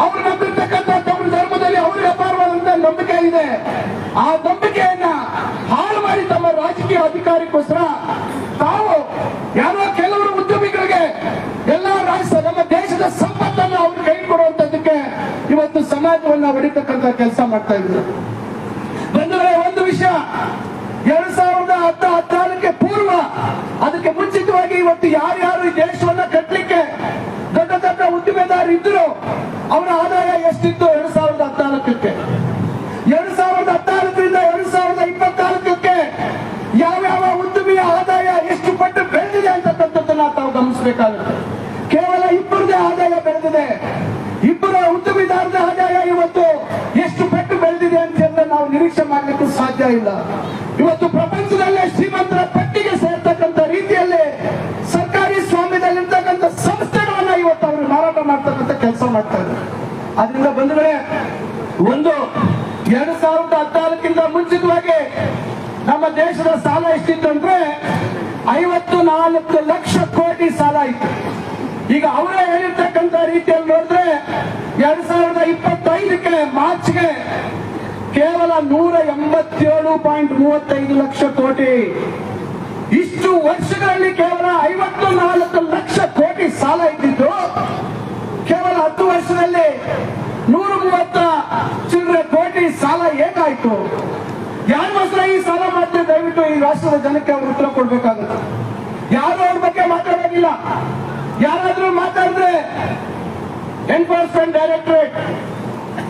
ಅವರು ನಂಬಿರ್ತಕ್ಕಂಥ ತಮ್ಮ ಧರ್ಮದಲ್ಲಿ ಅವರಿಗೆ ಅಪಾರವಾದಂತ ನಂಬಿಕೆ ಇದೆ. ಆ ನಂಬಿಕೆಯನ್ನ ಹಾಳು ಮಾಡಿ ತಮ್ಮ ರಾಜಕೀಯ ಅಧಿಕಾರಕ್ಕೋಸ್ಕರ ತಾವು ಯಾರೋ ಕೆಲವರು ಉದ್ಯಮಿಗಳಿಗೆ ಎಲ್ಲ ನಮ್ಮ ದೇಶದ ಸಂಪತ್ತನ್ನು ಅವರು ಕೈ ಕೊಡುವಂತದ್ದಕ್ಕೆ ಇವತ್ತು ಸಮಾಜವನ್ನ ಹೊಡಿತಕ್ಕಂಥ ಕೆಲಸ ಮಾಡ್ತಾ ಇದ್ರು. ಬಂಧುಗಳೇ, ಒಂದು ವಿಷಯ, 2014ಕ್ಕೆ ಪೂರ್ವ, ಅದಕ್ಕೆ ಮುಂಚಿತವಾಗಿ ಇವತ್ತು ಯಾರ್ಯಾರು ಈ ದೇಶವನ್ನ ಕಟ್ಟಲಿಕ್ಕೆ ದೊಡ್ಡ ದೊಡ್ಡ ಉದ್ದಿಮೆದಾರರು ಇದ್ರು ಅವರ ಆದಾಯ ಎಷ್ಟಿತ್ತು 2014ಕ್ಕೆ? 2014ರಿಂದ 2024ಕ್ಕೆ ಯಾವ್ಯಾವ ಉದ್ಯಮಿಯ ಆದಾಯ ಎಷ್ಟು ಪಟ್ಟು ಬೆಳೆದಿದೆ ಅಂತಕ್ಕಂಥದ್ದನ್ನ ತಾವು ಗಮನಿಸಬೇಕಾಗುತ್ತೆ. ಕೇವಲ ಇಬ್ಬರದೇ ಆದಾಯ ಬೆಳೆದಿದೆ. ಇಬ್ಬರ ಉದ್ಯಮಿದಾರರ ಆದಾಯ ಇವತ್ತು ಎಷ್ಟು ಪಟ್ಟು ಬೆಳೆದಿದೆ ಅಂತ ನಾವು ನಿರೀಕ್ಷೆ ಮಾಡಲಿಕ್ಕೂ ಸಾಧ್ಯ ಇಲ್ಲ. ಇವತ್ತು ಪ್ರಪಂಚದಲ್ಲೇ ಶ್ರೀಮಂತರ ಪಟ್ಟಿಗೆ ಸೇರ್ತಕ್ಕಂಥ ರೀತಿಯಲ್ಲಿ ಸರ್ಕಾರಿ ಸ್ವಾಮ್ಯದಲ್ಲಿರ್ತಕ್ಕಂಥ ಸಂಸ್ಥೆಗಳನ್ನ ಇವತ್ತು ಅವರು ಮಾರಾಟ ಮಾಡ್ತಕ್ಕಂಥ ಕೆಲಸ ಮಾಡ್ತಾ ಇದ್ದಾರೆ. ಅದರಿಂದ ಬಂಧುಗಳೇ, ಒಂದು 2014ಕ್ಕಿಂತ ಮುಂಚಿತವಾಗಿ ನಮ್ಮ ದೇಶದ ಸಾಲ ಎಷ್ಟಿತ್ತು ಅಂದ್ರೆ 54 ಲಕ್ಷ ಕೋಟಿ ಸಾಲ ಇತ್ತು. ಈಗ ಅವರೇ ಹೇಳಿರ್ತಕ್ಕಂಥ ರೀತಿಯಲ್ಲಿ ನೋಡಿದ್ರೆ 2025ಕ್ಕೆ ಮಾರ್ಚ್ಗೆ ಕೇವಲ 187.35 ಲಕ್ಷ ಕೋಟಿ. ಇಷ್ಟು ವರ್ಷಗಳಲ್ಲಿ ಕೇವಲ 54 ಲಕ್ಷ ಕೋಟಿ ಸಾಲ ಇದ್ದಿದ್ದು ಕೇವಲ 10 ವರ್ಷದಲ್ಲಿ 130 ಚಿಲ್ಲರೆ ಕೋಟಿ ಸಾಲ ಹೇಗಾಯ್ತು? ಯಾರಿಗೋಸ್ಕರ ಈ ಸಾಲ ಮಾಡ್ತಾರೆ? ದಯವಿಟ್ಟು ಈ ರಾಷ್ಟ್ರದ ಜನಕ್ಕೆ ಅವರು ಉತ್ತರ ಕೊಡ್ಬೇಕಾಗುತ್ತೆ. ಯಾರು ಅವ್ರ ಬಗ್ಗೆ ಮಾತಾಡೋದಿಲ್ಲ. ಯಾರಾದ್ರೂ ಮಾತಾಡಿದ್ರೆ enforcement directorate,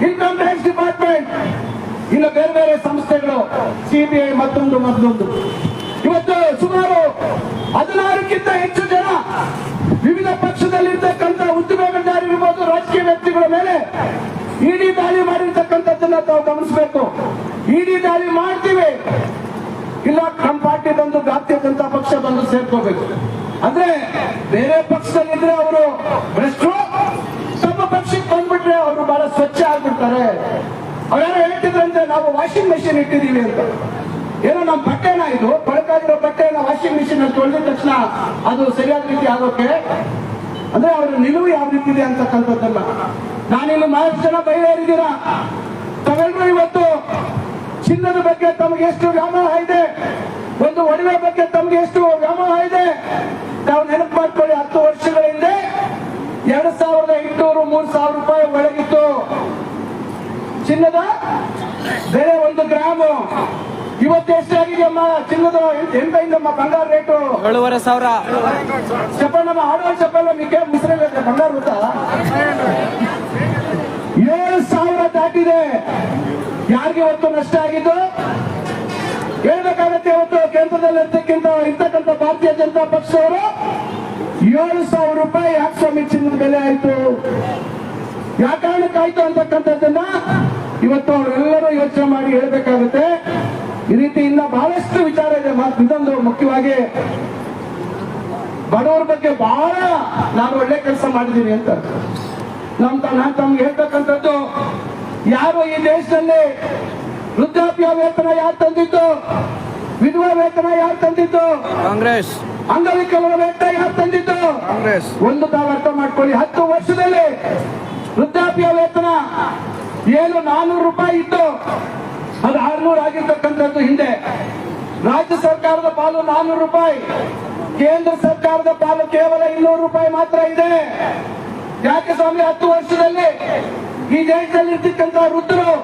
income tax department, ಇನ್ನು ಬೇರೆ ಬೇರೆ ಸಂಸ್ಥೆಗಳು, CBI ಮತ್ತೊಂದು ಇವತ್ತು ಸುಮಾರು 16ಕ್ಕಿಂತ ಹೆಚ್ಚು ಜನ ವಿವಿಧ ಪಕ್ಷದಲ್ಲಿರ್ತಕ್ಕಂಥ ಉದ್ಯಮಗಾರರಿರ್ಬೋದು, ರಾಜಕೀಯ ವ್ಯಕ್ತಿಗಳ ಮೇಲೆ ಇಡಿ ದಾಳಿ ಮಾಡಿರ್ತಕ್ಕಂಥದ್ದನ್ನ ತಾವು ಗಮನಿಸಬೇಕು. ಇಡಿ ದಾಳಿ ಮಾಡ್ತೀವಿ, ಇಲ್ಲ ನಮ್ಮ ಪಾರ್ಟಿ ಬಂದು ಭಾರತೀಯ ಜನತಾ ಪಕ್ಷ ಬಂದು ಸೇರ್ಕೋಬೇಕು. ಅಂದ್ರೆ ಬೇರೆ ಪಕ್ಷದಲ್ಲಿದ್ರೆ ಅವರು ಭ್ರಷ್ಟರು, ತಮ್ಮ ಪಕ್ಷಕ್ಕೆ ಬಂದ್ಬಿಟ್ರೆ ಅವರು ಬಹಳ ಸ್ವಚ್ಛ ಆಗ್ಬಿಡ್ತಾರೆ. ಅವ್ಯಾರೋ ಹೇಳ್ತಿದ್ರಂತೆ ನಾವು ವಾಷಿಂಗ್ ಮೆಷಿನ್ ಇಟ್ಟಿದೀವಿ ಅಂತ. ಏನೋ ನಮ್ಮ ಬಟ್ಟೆನ ಇದು ಬಳಕಾಗಿರೋ ಬಟ್ಟೆನ ವಾಷಿಂಗ್ ಮೆಷಿನ್ ಅಲ್ಲಿ ತೊಳೆದ ತಕ್ಷಣ ಅದು ಸರಿಯಾದ ರೀತಿ ಆಗೋಕೆ ಅಂದ್ರೆ ಅವರ ನಿಲುವು ಯಾವ ರೀತಿ ಇದೆ ಅಂತಕ್ಕಂಥದ್ದಲ್ಲ. ನಾನಿನ್ನು 4 ಜನ ಬಯಲಿದ್ದೀರಾ, ತಾವೆಲ್ಲರೂ ಇವತ್ತು ಚಿನ್ನದ ಬಗ್ಗೆ ತಮಗೆ ಎಷ್ಟು ವ್ಯಾಮೋಹ ಇದೆ, ಒಂದು ಒಡವೆ ಬಗ್ಗೆ ತಮಗೆ ಎಷ್ಟು ವ್ಯಾಮೋಹ ಇದೆ, ತಾವು ನೆನಪು ಮಾಡ್ಕೊಳ್ಳಿ. 10 ವರ್ಷಗಳ ಹಿಂದೆ 2,800-3,000 ರೂಪಾಯಿ ಒಳಗಿತ್ತು ಚಿನ್ನದ ಬೆಲೆ 1 ಗ್ರಾಮು. ಇವತ್ತು ಎಷ್ಟಾಗಿದೆಯಮ್ಮ ಚಿನ್ನದ ಎಂಟೈಂದಮ್ಮ ಬಂಗಾರ ರೇಟು? 7,500. ಚಪ್ಪಲ್ ಆಡೋ ಚಪ್ಪಲ್ ಮಿಕ್ಕೆ ಮುಸ್ರೆ ಬಂಗಾರ ಗೊತ್ತಾ? 7,000 ದಾಟಿದೆ. ಯಾರಿಗೆ ಇವತ್ತು ನಷ್ಟ ಆಗಿದ್ದು ಹೇಳ್ಬೇಕಾಗತ್ತೆ. ಇವತ್ತು ಕೇಂದ್ರದಲ್ಲಿ ಇರ್ತಕ್ಕಂಥ ಭಾರತೀಯ ಜನತಾ ಪಕ್ಷದವರು 7,000 ರೂಪಾಯಿ ಯಾಕೆ ಸ್ವಾಮಿ ಚಿನ್ನದ ಬೆಲೆ ಆಯ್ತು, ಯಾವ ಕಾರಣಕ್ಕಾಯ್ತು ಅಂತಕ್ಕಂಥದ್ದನ್ನ ಇವತ್ತು ಅವರೆಲ್ಲರೂ ಯೋಚನೆ ಮಾಡಿ ಹೇಳ್ಬೇಕಾಗುತ್ತೆ. ಈ ರೀತಿ ಇನ್ನ ಬಹಳಷ್ಟು ವಿಚಾರ ಇದೆ. ಇದೊಂದು ಮುಖ್ಯವಾಗಿ ಬಡವರ ಬಗ್ಗೆ ಬಹಳ ನಾನು ಒಳ್ಳೆ ಕೆಲಸ ಮಾಡಿದ್ದೀನಿ ಅಂತ ನಾನು ತಮ್ಗೆ ಹೇಳ್ತಕ್ಕಂಥದ್ದು, ಯಾರು ಈ ದೇಶದಲ್ಲಿ ವೃದ್ಧಾಪ್ಯ ವೇತನ ಯಾರು ತಂದಿದ್ದು, ವಿಧವಾ ವೇತನ ಯಾರು ತಂದಿದ್ದು, ಕಾಂಗ್ರೆಸ್, ಅಂಗವಿಕಲರ ವೇತನ ಯಾರು ತಂದಿದ್ದು, ಕಾಂಗ್ರೆಸ್. ಒಂದು ತಾವು ಅರ್ಥ ಮಾಡ್ಕೊಳ್ಳಿ. 10 ವರ್ಷದಲ್ಲಿ ವೃದ್ಧಾಪ್ಯ ವೇತನ ಏನು 400 ರೂಪಾಯಿ ಇತ್ತು, ಅದು 600 ಆಗಿರ್ತಕ್ಕಂಥದ್ದು ಹಿಂದೆ. ರಾಜ್ಯ ಸರ್ಕಾರದ ಪಾಲು 400 ರೂಪಾಯಿ, ಕೇಂದ್ರ ಸರ್ಕಾರದ ಪಾಲು ಕೇವಲ 200 ರೂಪಾಯಿ ಮಾತ್ರ ಇದೆ. ಯಾಕೆ ಸ್ವಾಮಿ? 10 ವರ್ಷದಲ್ಲಿ ಈ ದೇಶದಲ್ಲಿ ಇರ್ತಕ್ಕಂಥ ವೃದ್ಧರು,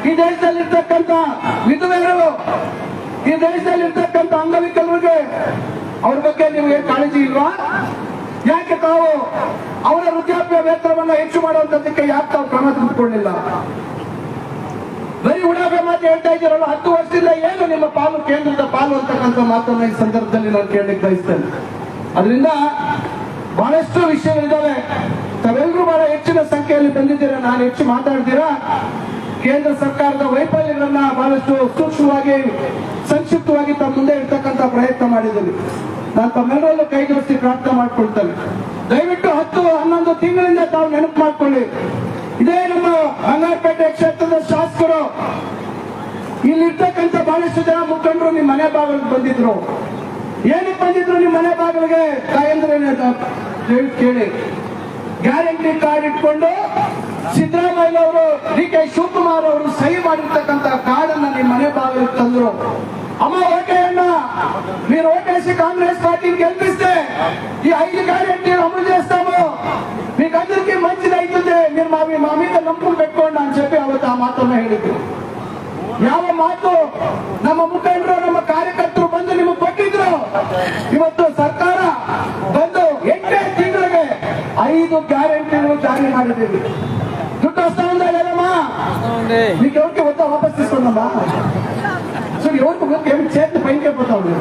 ಈ ದೇಶದಲ್ಲಿ ಇರ್ತಕ್ಕಂಥ ವಿಧವೆಯರು, ಈ ದೇಶದಲ್ಲಿ ಇರ್ತಕ್ಕಂಥ ಅಂಗವಿಕಲರಿಗೆ ಅವ್ರ ಬಗ್ಗೆ ನಿಮಗೆ ಕಾಳಜಿ ಇಲ್ವಾ? ಯಾಕೆ ತಾವು ಅವರ ವೃದ್ಧಾಪ್ಯ ವೇತನವನ್ನು ಹೆಚ್ಚು ಮಾಡುವಂತದ್ದಕ್ಕೆ ಯಾಕೆ ತಾವು ಕ್ರಮ ತೆಗೆದುಕೊಳ್ಳಿಲ್ಲ? ಬರೀ ಉಡಾಫೆ ಮಾತು ಹೇಳ್ತಾ ಇದ್ದೀರಲ್ಲ. 10 ವರ್ಷದಿಂದ ಏನು ನಿಮ್ಮ ಪಾಲು, ಕೇಂದ್ರದ ಪಾಲು ಅಂತಕ್ಕಂಥ ಮಾತನ್ನ ಈ ಸಂದರ್ಭದಲ್ಲಿ ನಾನು ಕೇಳಲಿಕ್ಕೆ ಬಯಸ್ತೇನೆ. ಅದರಿಂದ ಬಹಳಷ್ಟು ವಿಷಯಗಳಿದ್ದಾವೆ. ತಾವೆಲ್ಲರೂ ಬಹಳ ಹೆಚ್ಚಿನ ಸಂಖ್ಯೆಯಲ್ಲಿ ಬಂದಿದ್ದೀರಾ. ನಾನು ಹೆಚ್ಚು ಮಾತಾಡ್ತೀರಾ, ಕೇಂದ್ರ ಸರ್ಕಾರದ ವೈಫಲ್ಯಗಳನ್ನ ಬಹಳಷ್ಟು ಸೂಕ್ಷ್ಮವಾಗಿ ಸಂಕ್ಷಿಪ್ತವಾಗಿ ತಮ್ಮ ಮುಂದೆ ಇರ್ತಕ್ಕಂಥ ಪ್ರಯತ್ನ ಮಾಡಿದ್ದೀವಿ. ನಾನು ತಮ್ಮೆಲ್ಲರಲ್ಲೂ ಕೈ ಜೋಡಿಸಿ ಪ್ರಾರ್ಥನೆ ಮಾಡ್ಕೊಳ್ತೇನೆ. ದಯವಿಟ್ಟು 10-11 ತಿಂಗಳಿಂದ ತಾವು ನೆನಪು ಮಾಡ್ಕೊಳ್ಳಿ. ಇದೇ ನಮ್ಮ ಬಂಗಾರಪೇಟೆ ಕ್ಷೇತ್ರದ ಶಾಸಕರು, ಇಲ್ಲಿರ್ತಕ್ಕಂಥ ಬಹಳಷ್ಟು ಜನ ಮುಖಂಡರು ನಿಮ್ಮ ಮನೆ ಬಾಗಿಲಿಗೆ ಬಂದಿದ್ರು. ಏನಕ್ಕೆ ಬಂದಿದ್ರು ನಿಮ್ಮ ಮನೆ ಬಾಗಿಲಿಗೆ? ತಾಯಂದ್ರೆ ಕೇಳಿ. ಗ್ಯಾರಂಟಿ ಕಾರ್ಡ್ ಇಟ್ಕೊಂಡು ಸಿದ್ದರಾಮಯ್ಯ ಅವರು, ಡಿ ಕೆ ಶಿವಕುಮಾರ್ ಅವರು ಸಹಿ ಮಾಡಿರ್ತಕ್ಕಂಥ ಕಾರ್ಡ್ ಅನ್ನ ನಿಮ್ಮ ಮನೆ ಬಾಗಿಲಿಗೆ ತಂದ್ರು. అమ్మ ఓటేయన్నా, మీరు ఓటేసి కాంగ్రెస్ పార్టీని గెలిపిస్తే ఈ 5 గ్యారెంటీలు అమలు చేస్తాము, మీకు అందరికీ మంచిది అవుతుంది, మీరు మా మీద నమ్మకం పెట్టుకోండి అని చెప్పి ಅವತ್ತು ಆ ಮಾತನ್ನ ಹೇಳಿದ್ರು. ಯಾವ ಮಾತು ನಮ್ಮ ಮುಖಂಡರು, ನಮ್ಮ ಕಾರ್ಯಕರ್ತರು ಬಂದು ನಿಮಗೆ ಕೊಟ್ಟಿದ್ರು. ಇವತ್ತು ಸರ್ಕಾರ ಬಂದು 8 ತಿಂಗಳಿಗೆ 5 ಗ್ಯಾರಂಟಿಗಳು ಜಾರಿ ಮಾಡಿದ್ದೀವಿ. ದುಡ್ಡು ವಸ್ತಾ ఉందా లేదమ్మా? మీకు ఎవరికి వద్దా వాపస్ తీసుకుందామా? సో ఎవరికి ఏమి చేతి పైకి అయిపోతా ఉంది.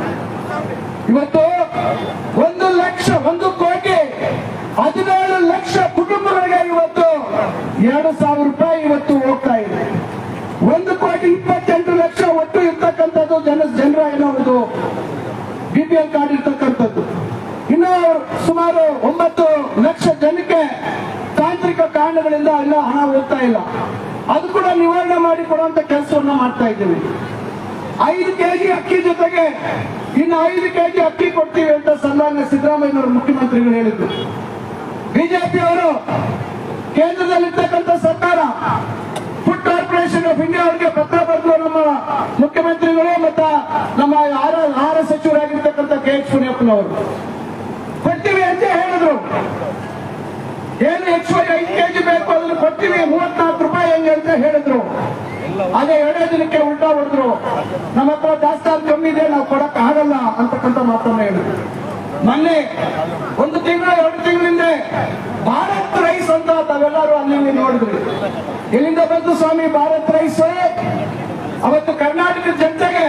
ಇವತ್ತು 1 ಲಕ್ಷ 1 ಕೋಟಿ 17 ಲಕ್ಷ ಕುಟುಂಬಗಳಿಗೆ ಇವತ್ತು 2,000 ರೂಪಾಯಿ ಇವತ್ತು ಹೋಗ್ತಾ ಇದೆ. 1 ಕೋಟಿ 28 ಲಕ್ಷ ಒಟ್ಟು ಇರ್ತಕ್ಕಂಥದ್ದು ಜನರ ಏನೋ ಬಿಪಿಎಲ್ ಕಾರ್ಡ್ ಇರ್ತಕ್ಕಂಥದ್ದು. ಇನ್ನು ಸುಮಾರು 9 ಲಕ್ಷ ಜನಕ್ಕೆ ತಾಂತ್ರಿಕ ಕಾರಣಗಳಿಂದ ಎಲ್ಲ ಹಣ ಹೋಗ್ತಾ ಇಲ್ಲ. ಅದು ಕೂಡ ನಿವಾರಣೆ ಮಾಡಿ ಕೊಡುವಂತ ಕೆಲಸವನ್ನ ಮಾಡ್ತಾ ಇದ್ದೀವಿ. 5 ಕೆಜಿ ಅಕ್ಕಿ ಜೊತೆಗೆ ಇನ್ನು 5 ಕೆಜಿ ಅಕ್ಕಿ ಕೊಡ್ತೀವಿ ಅಂತ ಸನ್ಮಾನ್ಯ ಸಿದ್ದರಾಮಯ್ಯನವರು ಮುಖ್ಯಮಂತ್ರಿಗಳು ಹೇಳಿದ್ರು. ಬಿಜೆಪಿ ಅವರು ಕೇಂದ್ರದಲ್ಲಿರ್ತಕ್ಕಂಥ ಸರ್ಕಾರ ಫುಡ್ ಕಾರ್ಪೊರೇಷನ್ ಆಫ್ ಇಂಡಿಯಾ ಅವರಿಗೆ ಪತ್ರ ಬರೆದ್ರು. ನಮ್ಮ ಮುಖ್ಯಮಂತ್ರಿಗಳು ಮತ್ತು ನಮ್ಮ ಆಹಾರ ಸಚಿವರಾಗಿರ್ತಕ್ಕಂಥ ಕೆ ಎಚ್ ಮುನಿಯಪ್ಪನವರು ಕೊಡ್ತೀವಿ ಅಂತ ಹೇಳಿದ್ರು. ಏನು ಹೆಚ್ಚುವರಿ 5 ಕೆಜಿ ಬೇಕು ಅದನ್ನು ಕೊಡ್ತೀವಿ, 34 ರೂಪಾಯಿ ಹೆಂಗೆ ಅಂತ ಹೇಳಿದ್ರು. ಅದೇ 2 ದಿನಕ್ಕೆ ಉಲ್ಟಾ ಹೊಡೆದ್ರು. ನಮ್ಮ ಹತ್ರ ದಾಸ್ತಾನು ಕಮ್ಮಿ ಇದೆ, ನಾವು ಕೊಡಕ್ ಆಗಲ್ಲ ಅಂತಕ್ಕಂಥ ಮಾತನ್ನ ಹೇಳಿದ್ರು. ಮೊನ್ನೆ 1 ತಿಂಗಳು 2 ತಿಂಗಳಿಂದ ಭಾರತ್ ರೈಸ್ ಅಂತ ತಾವೆಲ್ಲರೂ ಅಲ್ಲಿ ನೋಡಿದ್ರಿ. ಎಲ್ಲಿಂದ ಬಂತು ಸ್ವಾಮಿ ಭಾರತ್ ರೈಸ್? ಅವತ್ತು ಕರ್ನಾಟಕದ ಜನತೆಗೆ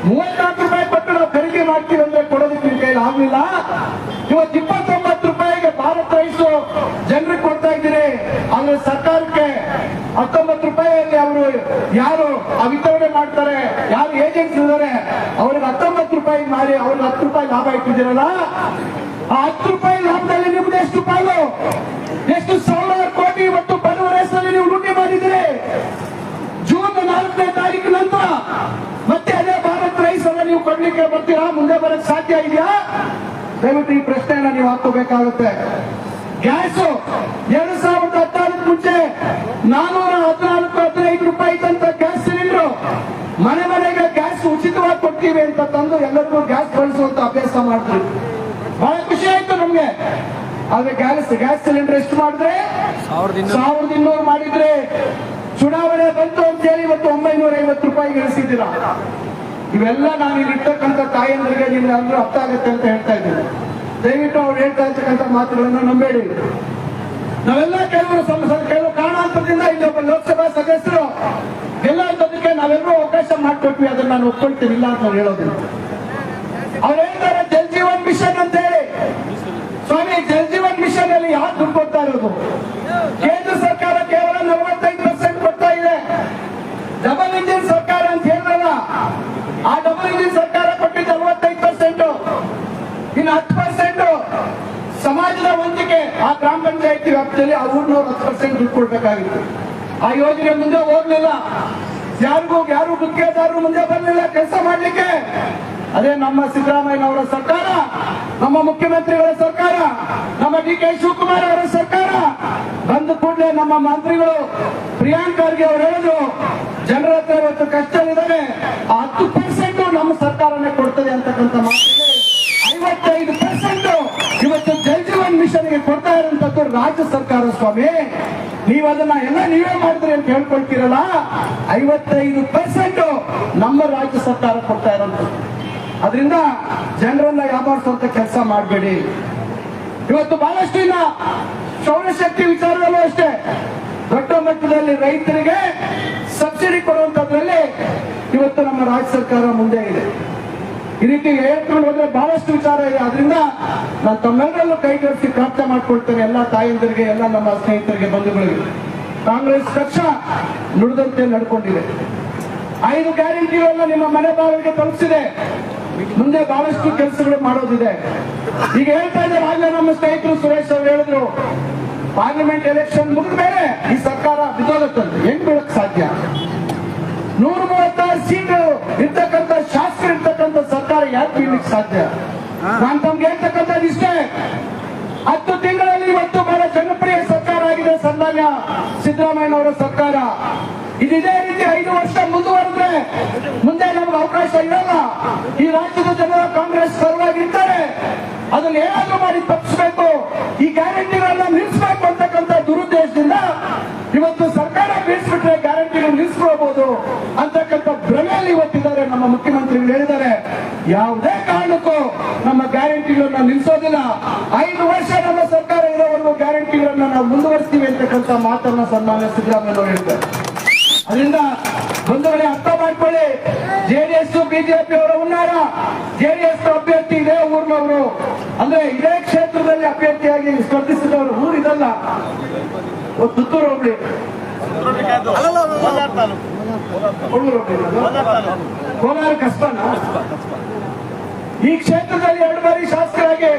34 ರೂಪಾಯಿ ಕೊಟ್ಟು ನಾವು ಖರೀದಿ ಮಾಡ್ತೀವಿ ಅಂದ್ರೆ ಕೊಡೋದಕ್ಕೆ ನಿಮ್ ಕೈಲಿ ಆಗ್ಲಿಲ್ಲ. ಇವತ್ತು 29 ರೂಪಾಯಿಗೆ ಭಾರತ್ ರೈಸ್ ಜನರಿಗೆ ಕೊಡ್ತಾ ಇದ್ದೀರಿ. ಆದ್ರೆ ಸರ್ಕಾರಕ್ಕೆ 19 ರೂಪಾಯಿಯಲ್ಲಿ ಅವರು ಯಾರು ವಿತರಣೆ ಮಾಡ್ತಾರೆ, ಯಾರು ಏಜೆಂಟ್ಸ್ ಇದ್ದಾರೆ, ಅವ್ರಿಗೆ 19 ರೂಪಾಯಿ ಮಾಡಿ ಅವ್ರಿಗೆ 10 ರೂಪಾಯಿ ಲಾಭ ಇಟ್ಟಿದ್ದೀರಲ್ಲ. ಆ 10 ರೂಪಾಯಿ ಲಾಭದಲ್ಲಿ ನಿಮ್ದು ಎಷ್ಟು ಪಾಲು? ಎಷ್ಟು ಸಾವಿರಾರು ಕೋಟಿ ಇವತ್ತು ಬಡವರ ಹೆಸರಲ್ಲಿ ನೀವು ಲೂಟಿ ಮಾಡಿದ್ದೀರಿ. ಜೂನ್ 4ನೇ ತಾರೀಕು ನಂತರ ಮತ್ತೆ ಅದೇ ಭಾರತ್ ರೈಸ್ ಅನ್ನ ನೀವು ಕೊಡ್ಲಿಕ್ಕೆ ಬರ್ತೀರಾ? ಮುಂದೆ ಬರಕ್ ಸಾಧ್ಯ ಇದೆಯಾ? ದಯವಿಟ್ಟು ಈ ಪ್ರಶ್ನೆಯನ್ನ ನೀವು ಹಾಕೋಬೇಕಾಗುತ್ತೆ. ಗ್ಯಾಸ್ 2014 ಮುಂಚೆ 414-15 ರೂಪಾಯಿ ಇದ್ದಂತ ಗ್ಯಾಸ್ ಸಿಲಿಂಡರ್ ಮನೆ ಮನೆಗೆ ಗ್ಯಾಸ್ ಉಚಿತವಾಗಿ ಕೊಡ್ತೀವಿ ಅಂತ ತಂದು ಎಲ್ಲರಿಗೂ ಗ್ಯಾಸ್ ಬಳಸುವಂತ ಅಭ್ಯಾಸ ಮಾಡಿದ್ರಿ. ಬಹಳ ಖುಷಿ ಆಯ್ತು ನಮ್ಗೆ. ಆದ್ರೆ ಗ್ಯಾಸ್ ಸಿಲಿಂಡರ್ ಎಷ್ಟು ಮಾಡಿದ್ರೆ 1200 ಮಾಡಿದ್ರೆ ಚುನಾವಣೆ ಬಂತು ಅಂತ ಹೇಳಿ ಇವತ್ತು 950 ರೂಪಾಯಿ ಗಳಿಸಿದ್ದೀರಾ. ಇವೆಲ್ಲ ನಾನು ಇಲ್ಲಿರ್ತಕ್ಕಂಥ ತಾಯಂದ್ರಿಗೆ ನಿಮ್ಗೆ ಅಂದ್ರೂ ಅರ್ಥ ಆಗುತ್ತೆ ಅಂತ ಹೇಳ್ತಾ ಇದ್ದೀನಿ. ದಯವಿಟ್ಟು ಅವ್ರು ಹೇಳ್ತಾ ಇರ್ತಕ್ಕಂಥ ಮಾತುಗಳನ್ನು ನಂಬೇಡಿ. ನಾವೆಲ್ಲ ಕೆಲವು ಕಾರಣಾಂತರ ಕ್ಷೇತ್ರದಿಂದ ಇಲ್ಲಿ ಒಬ್ಬ ಲೋಕಸಭಾ ಸದಸ್ಯರು ಗೆಲ್ಲೋದಕ್ಕೆ ನಾವೆಲ್ಲರೂ ಅವಕಾಶ ಮಾಡಿಕೊಟ್ವಿ, ಅದನ್ನ ನಾನು ಒಪ್ಕೊಳ್ತೀನಿ, ಇಲ್ಲ ಅಂತ ನಾನು ಹೇಳೋದಿಲ್ಲ. ಅವ್ರು ಹೇಳ್ತಾರೆ ಜಲ್ ಜೀವನ್ ಮಿಷನ್ ಅಂತ ಹೇಳಿ. ಸ್ವಾಮಿ, ಜಲ್ ಜೀವನ್ ಮಿಷನ್ ಅಲ್ಲಿ ಯಾರು ದುಡ್ಡು ಕೊಡ್ತಾ ಇರೋದು? ಕೇಂದ್ರ ಸರ್ಕಾರ ಕೇವಲ 45% ಕೊಡ್ತಾ ಇದೆ. ಡಬಲ್ ಇಂಜಿನ್ ಸರ್ಕಾರ ಅಂತ ಹೇಳಿದ್ರಲ್ಲ, ಆ ಡಬಲ್ ಇಂಜಿನ್ ಸರ್ಕಾರ ಕೊಟ್ಟಿದ್ದು 45%. ಇನ್ನು 10% ಸಮಾಜದ ವಂತಿಕೆ ಆ ಗ್ರಾಮ ಪಂಚಾಯತಿ ವ್ಯಾಪ್ತಿಯಲ್ಲಿ ಆ ಊರಿನವ್ರು 10% ದುಡ್ಡು ಕೊಡ್ಬೇಕಾಗಿತ್ತು. ಆ ಯೋಜನೆ ಮುಂದೆ ಹೋಗ್ಲಿಲ್ಲ. ಯಾರು ಗುತ್ತಿಗೆದಾರರು ಮುಂದೆ ಬರಲಿಲ್ಲ ಕೆಲಸ ಮಾಡ್ಲಿಕ್ಕೆ. ಅದೇ ನಮ್ಮ ಸಿದ್ದರಾಮಯ್ಯನವರ ಸರ್ಕಾರ, ನಮ್ಮ ಮುಖ್ಯಮಂತ್ರಿಗಳ ಸರ್ಕಾರ, ನಮ್ಮ ಡಿ.ಕೆ. ಶಿವಕುಮಾರ್ ಅವರ ಸರ್ಕಾರ ಬಂದ ಕೂಡಲೇ ನಮ್ಮ ಮಂತ್ರಿಗಳು ಪ್ರಿಯಾಂಕ್ ಖರ್ಗೆ ಅವರು ಹೇಳಿದ್ರು, ಜನರ ಹತ್ರ ಇವತ್ತು ಕಷ್ಟವಿದ್ದಾರೆ, 10% ನಮ್ಮ ಸರ್ಕಾರನೇ ಕೊಡ್ತದೆ ಅಂತಕ್ಕಂಥ ಮಾತಿಗೆ 55% ಇವತ್ತು ಜಲ್ ಜೀವನ್ ಮಿಷನ್ಗೆ ಕೊಡ್ತಾ ಇರುವಂತದ್ದು ರಾಜ್ಯ ಸರ್ಕಾರ. ಸ್ವಾಮಿ, ನೀವು ಅದನ್ನ ಎಲ್ಲ ನೀವೇ ಮಾಡಿದ್ರಿ ಅಂತ ಹೇಳ್ಕೊಳ್ತೀರಲ್ಲ, 55% ನಮ್ಮ ರಾಜ್ಯ ಸರ್ಕಾರ ಕೊಡ್ತಾ ಇರೋಂಥದ್ದು. ಅದರಿಂದ ಜನರನ್ನ ಯಾಮಾರಿಸುವಂತ ಕೆಲಸ ಮಾಡಬೇಡಿ. ಇವತ್ತು ಬಹಳಷ್ಟು ಇನ್ನ ಸೌರಶಕ್ತಿ ವಿಚಾರದಲ್ಲೂ ಅಷ್ಟೇ ದೊಡ್ಡ ಮಟ್ಟದಲ್ಲಿ ರೈತರಿಗೆ ಸಬ್ಸಿಡಿ ಕೊಡುವಂತದ್ರಲ್ಲಿ ಇವತ್ತು ನಮ್ಮ ರಾಜ್ಯ ಸರ್ಕಾರ ಮುಂದೆ ಇದೆ. ಈ ರೀತಿ ಹೇಳ್ಕೊಂಡು ಹೋದ್ರೆ ಬಹಳಷ್ಟು ವಿಚಾರ ಇದೆ. ಅದರಿಂದ ನಾನು ತಮ್ಮೆಲ್ಲರಲ್ಲೂ ಕೈ ಜೋಡಿಸಿ ಪ್ರಾರ್ಥನೆ ಮಾಡ್ಕೊಳ್ತೇನೆ, ಎಲ್ಲ ತಾಯಂದಿರಿಗೆ, ಎಲ್ಲ ನಮ್ಮ ಸ್ನೇಹಿತರಿಗೆ, ಬಂಧುಗಳಿಗೆ. ಕಾಂಗ್ರೆಸ್ ಪಕ್ಷ ನುಡಿದಂತೆ ನಡ್ಕೊಂಡಿದೆ. 5 ಗ್ಯಾರಂಟಿಗಳನ್ನ ನಿಮ್ಮ ಮನೆ ಬಾಗಿಲಿಗೆ ತಲುಪಿಸಿದೆ. ಮುಂದೆ ಬಹಳಷ್ಟು ಕೆಲಸಗಳು ಮಾಡೋದಿದೆ. ಈಗ ಹೇಳ್ತಾ ಇದ್ದಾರೆ, ಆಗಲೇ ನಮ್ಮ ಸ್ನೇಹಿತರು ಸುರೇಶ್ ಅವರು ಹೇಳಿದ್ರು, ಪಾರ್ಲಿಮೆಂಟ್ ಎಲೆಕ್ಷನ್ ಮುಗಿದ ಮೇಲೆ ಈ ಸರ್ಕಾರ ಬಿದ್ದೋಗುತ್ತಂತೆ. ಹೆಂಗ್ ಬೀಳಕ್ ಸಾಧ್ಯ? 136 ಸೀಟು ಇರ್ತಕ್ಕಂಥ ಶಾಸಕರು ಇರ್ತಕ್ಕಂಥ ಸರ್ಕಾರ ಯಾಕೆ ಬೀಳಲಿಕ್ಕೆ ಸಾಧ್ಯ? ನಾನು ತಮ್ಗೆ ಹೇಳ್ತಕ್ಕಂಥದ್ದು ಇಷ್ಟೇ, 10 ತಿಂಗಳಲ್ಲಿ ಇವತ್ತು ಬಹಳ ಜನಪ್ರಿಯ ಸರ್ಕಾರ ಆಗಿದೆ ಸನ್ಮಾನ್ಯ ಸಿದ್ದರಾಮಯ್ಯನವರ ಸರ್ಕಾರ. ಇದೇ ರೀತಿ 5 ವರ್ಷ ಮುಂದುವರೆದ್ರೆ ಮುಂದೆ ನಮ್ಗೆ ಅವಕಾಶ ಇರಲ್ಲ. ಈ ರಾಜ್ಯದ ಜನರ ಕಾಂಗ್ರೆಸ್ ಪರವಾಗಿರ್ತಾರೆ, ಅದನ್ನ ಏನಾದ್ರೂ ಮಾಡಿ ತಪ್ಪಿಸಬೇಕು, ಈ ಗ್ಯಾರಂಟಿಗಳನ್ನ ನಿಲ್ಲಿಸಬೇಕು ಅಂತಕ್ಕಂಥ ದುರುದ್ದೇಶದಿಂದ ಇವತ್ತು ಸರ್ಕಾರ ಬೀಳಿಸ್ಬಿಟ್ರೆ ಗ್ಯಾರಂಟಿಗಳು ನಿಲ್ಲಿಸ್ಕೊಳ್ಬಹುದು ಅಂತಕ್ಕಂಥ ಭ್ರಮೆಯಲ್ಲಿ ಇವತ್ತಿದ್ದಾರೆ ನಮ್ಮ ಮುಖ್ಯಮಂತ್ರಿಗಳು. ಹೇಳಿದ್ದಾರೆ, ಯಾವುದೇ ಕಾರಣಕ್ಕೂ ನಮ್ಮ ಗ್ಯಾರಂಟಿಗಳನ್ನ ನಿಲ್ಲಿಸೋದಿಲ್ಲ, 5 ವರ್ಷ ನಮ್ಮ ಸರ್ಕಾರ ಇರೋವರೆಗೂ ಗ್ಯಾರಂಟಿಗಳನ್ನ ನಾವು ಮುಂದುವರಿಸ್ತೀವಿ ಅಂತಕ್ಕಂಥ ಮಾತನ್ನ ಸನ್ಮಾನ್ಯ ಸಿದ್ದರಾಮಯ್ಯ ಹೇಳಿದ್ದಾರೆ. ಅದರಿಂದ ಬಂಧುಗಳೇ, ಅರ್ಥ ಮಾಡ್ಕೊಳ್ಳಿ, ಜೆಡಿಎಸ್ ಬಿಜೆಪಿ ಅವರ ಉನ್ನಾರ. ಜೆಡಿಎಸ್ ಅಭ್ಯರ್ಥಿ ಇದೇ ಊರಿನವರು, ಅಂದ್ರೆ ಇದೇ ಕ್ಷೇತ್ರದಲ್ಲಿ ಅಭ್ಯರ್ಥಿಯಾಗಿ ಸ್ಪರ್ಧಿಸಿದವರು. ಊರಿದಲ್ಲ, ಪುತ್ತೂರು ಹೋಗ್ಲಿ, ಕೋಲಾರ ಕಸ್ಬನ. ಈ ಕ್ಷೇತ್ರದಲ್ಲಿ 2 ಬಾರಿ ಶಾಸಕರಾಗಿ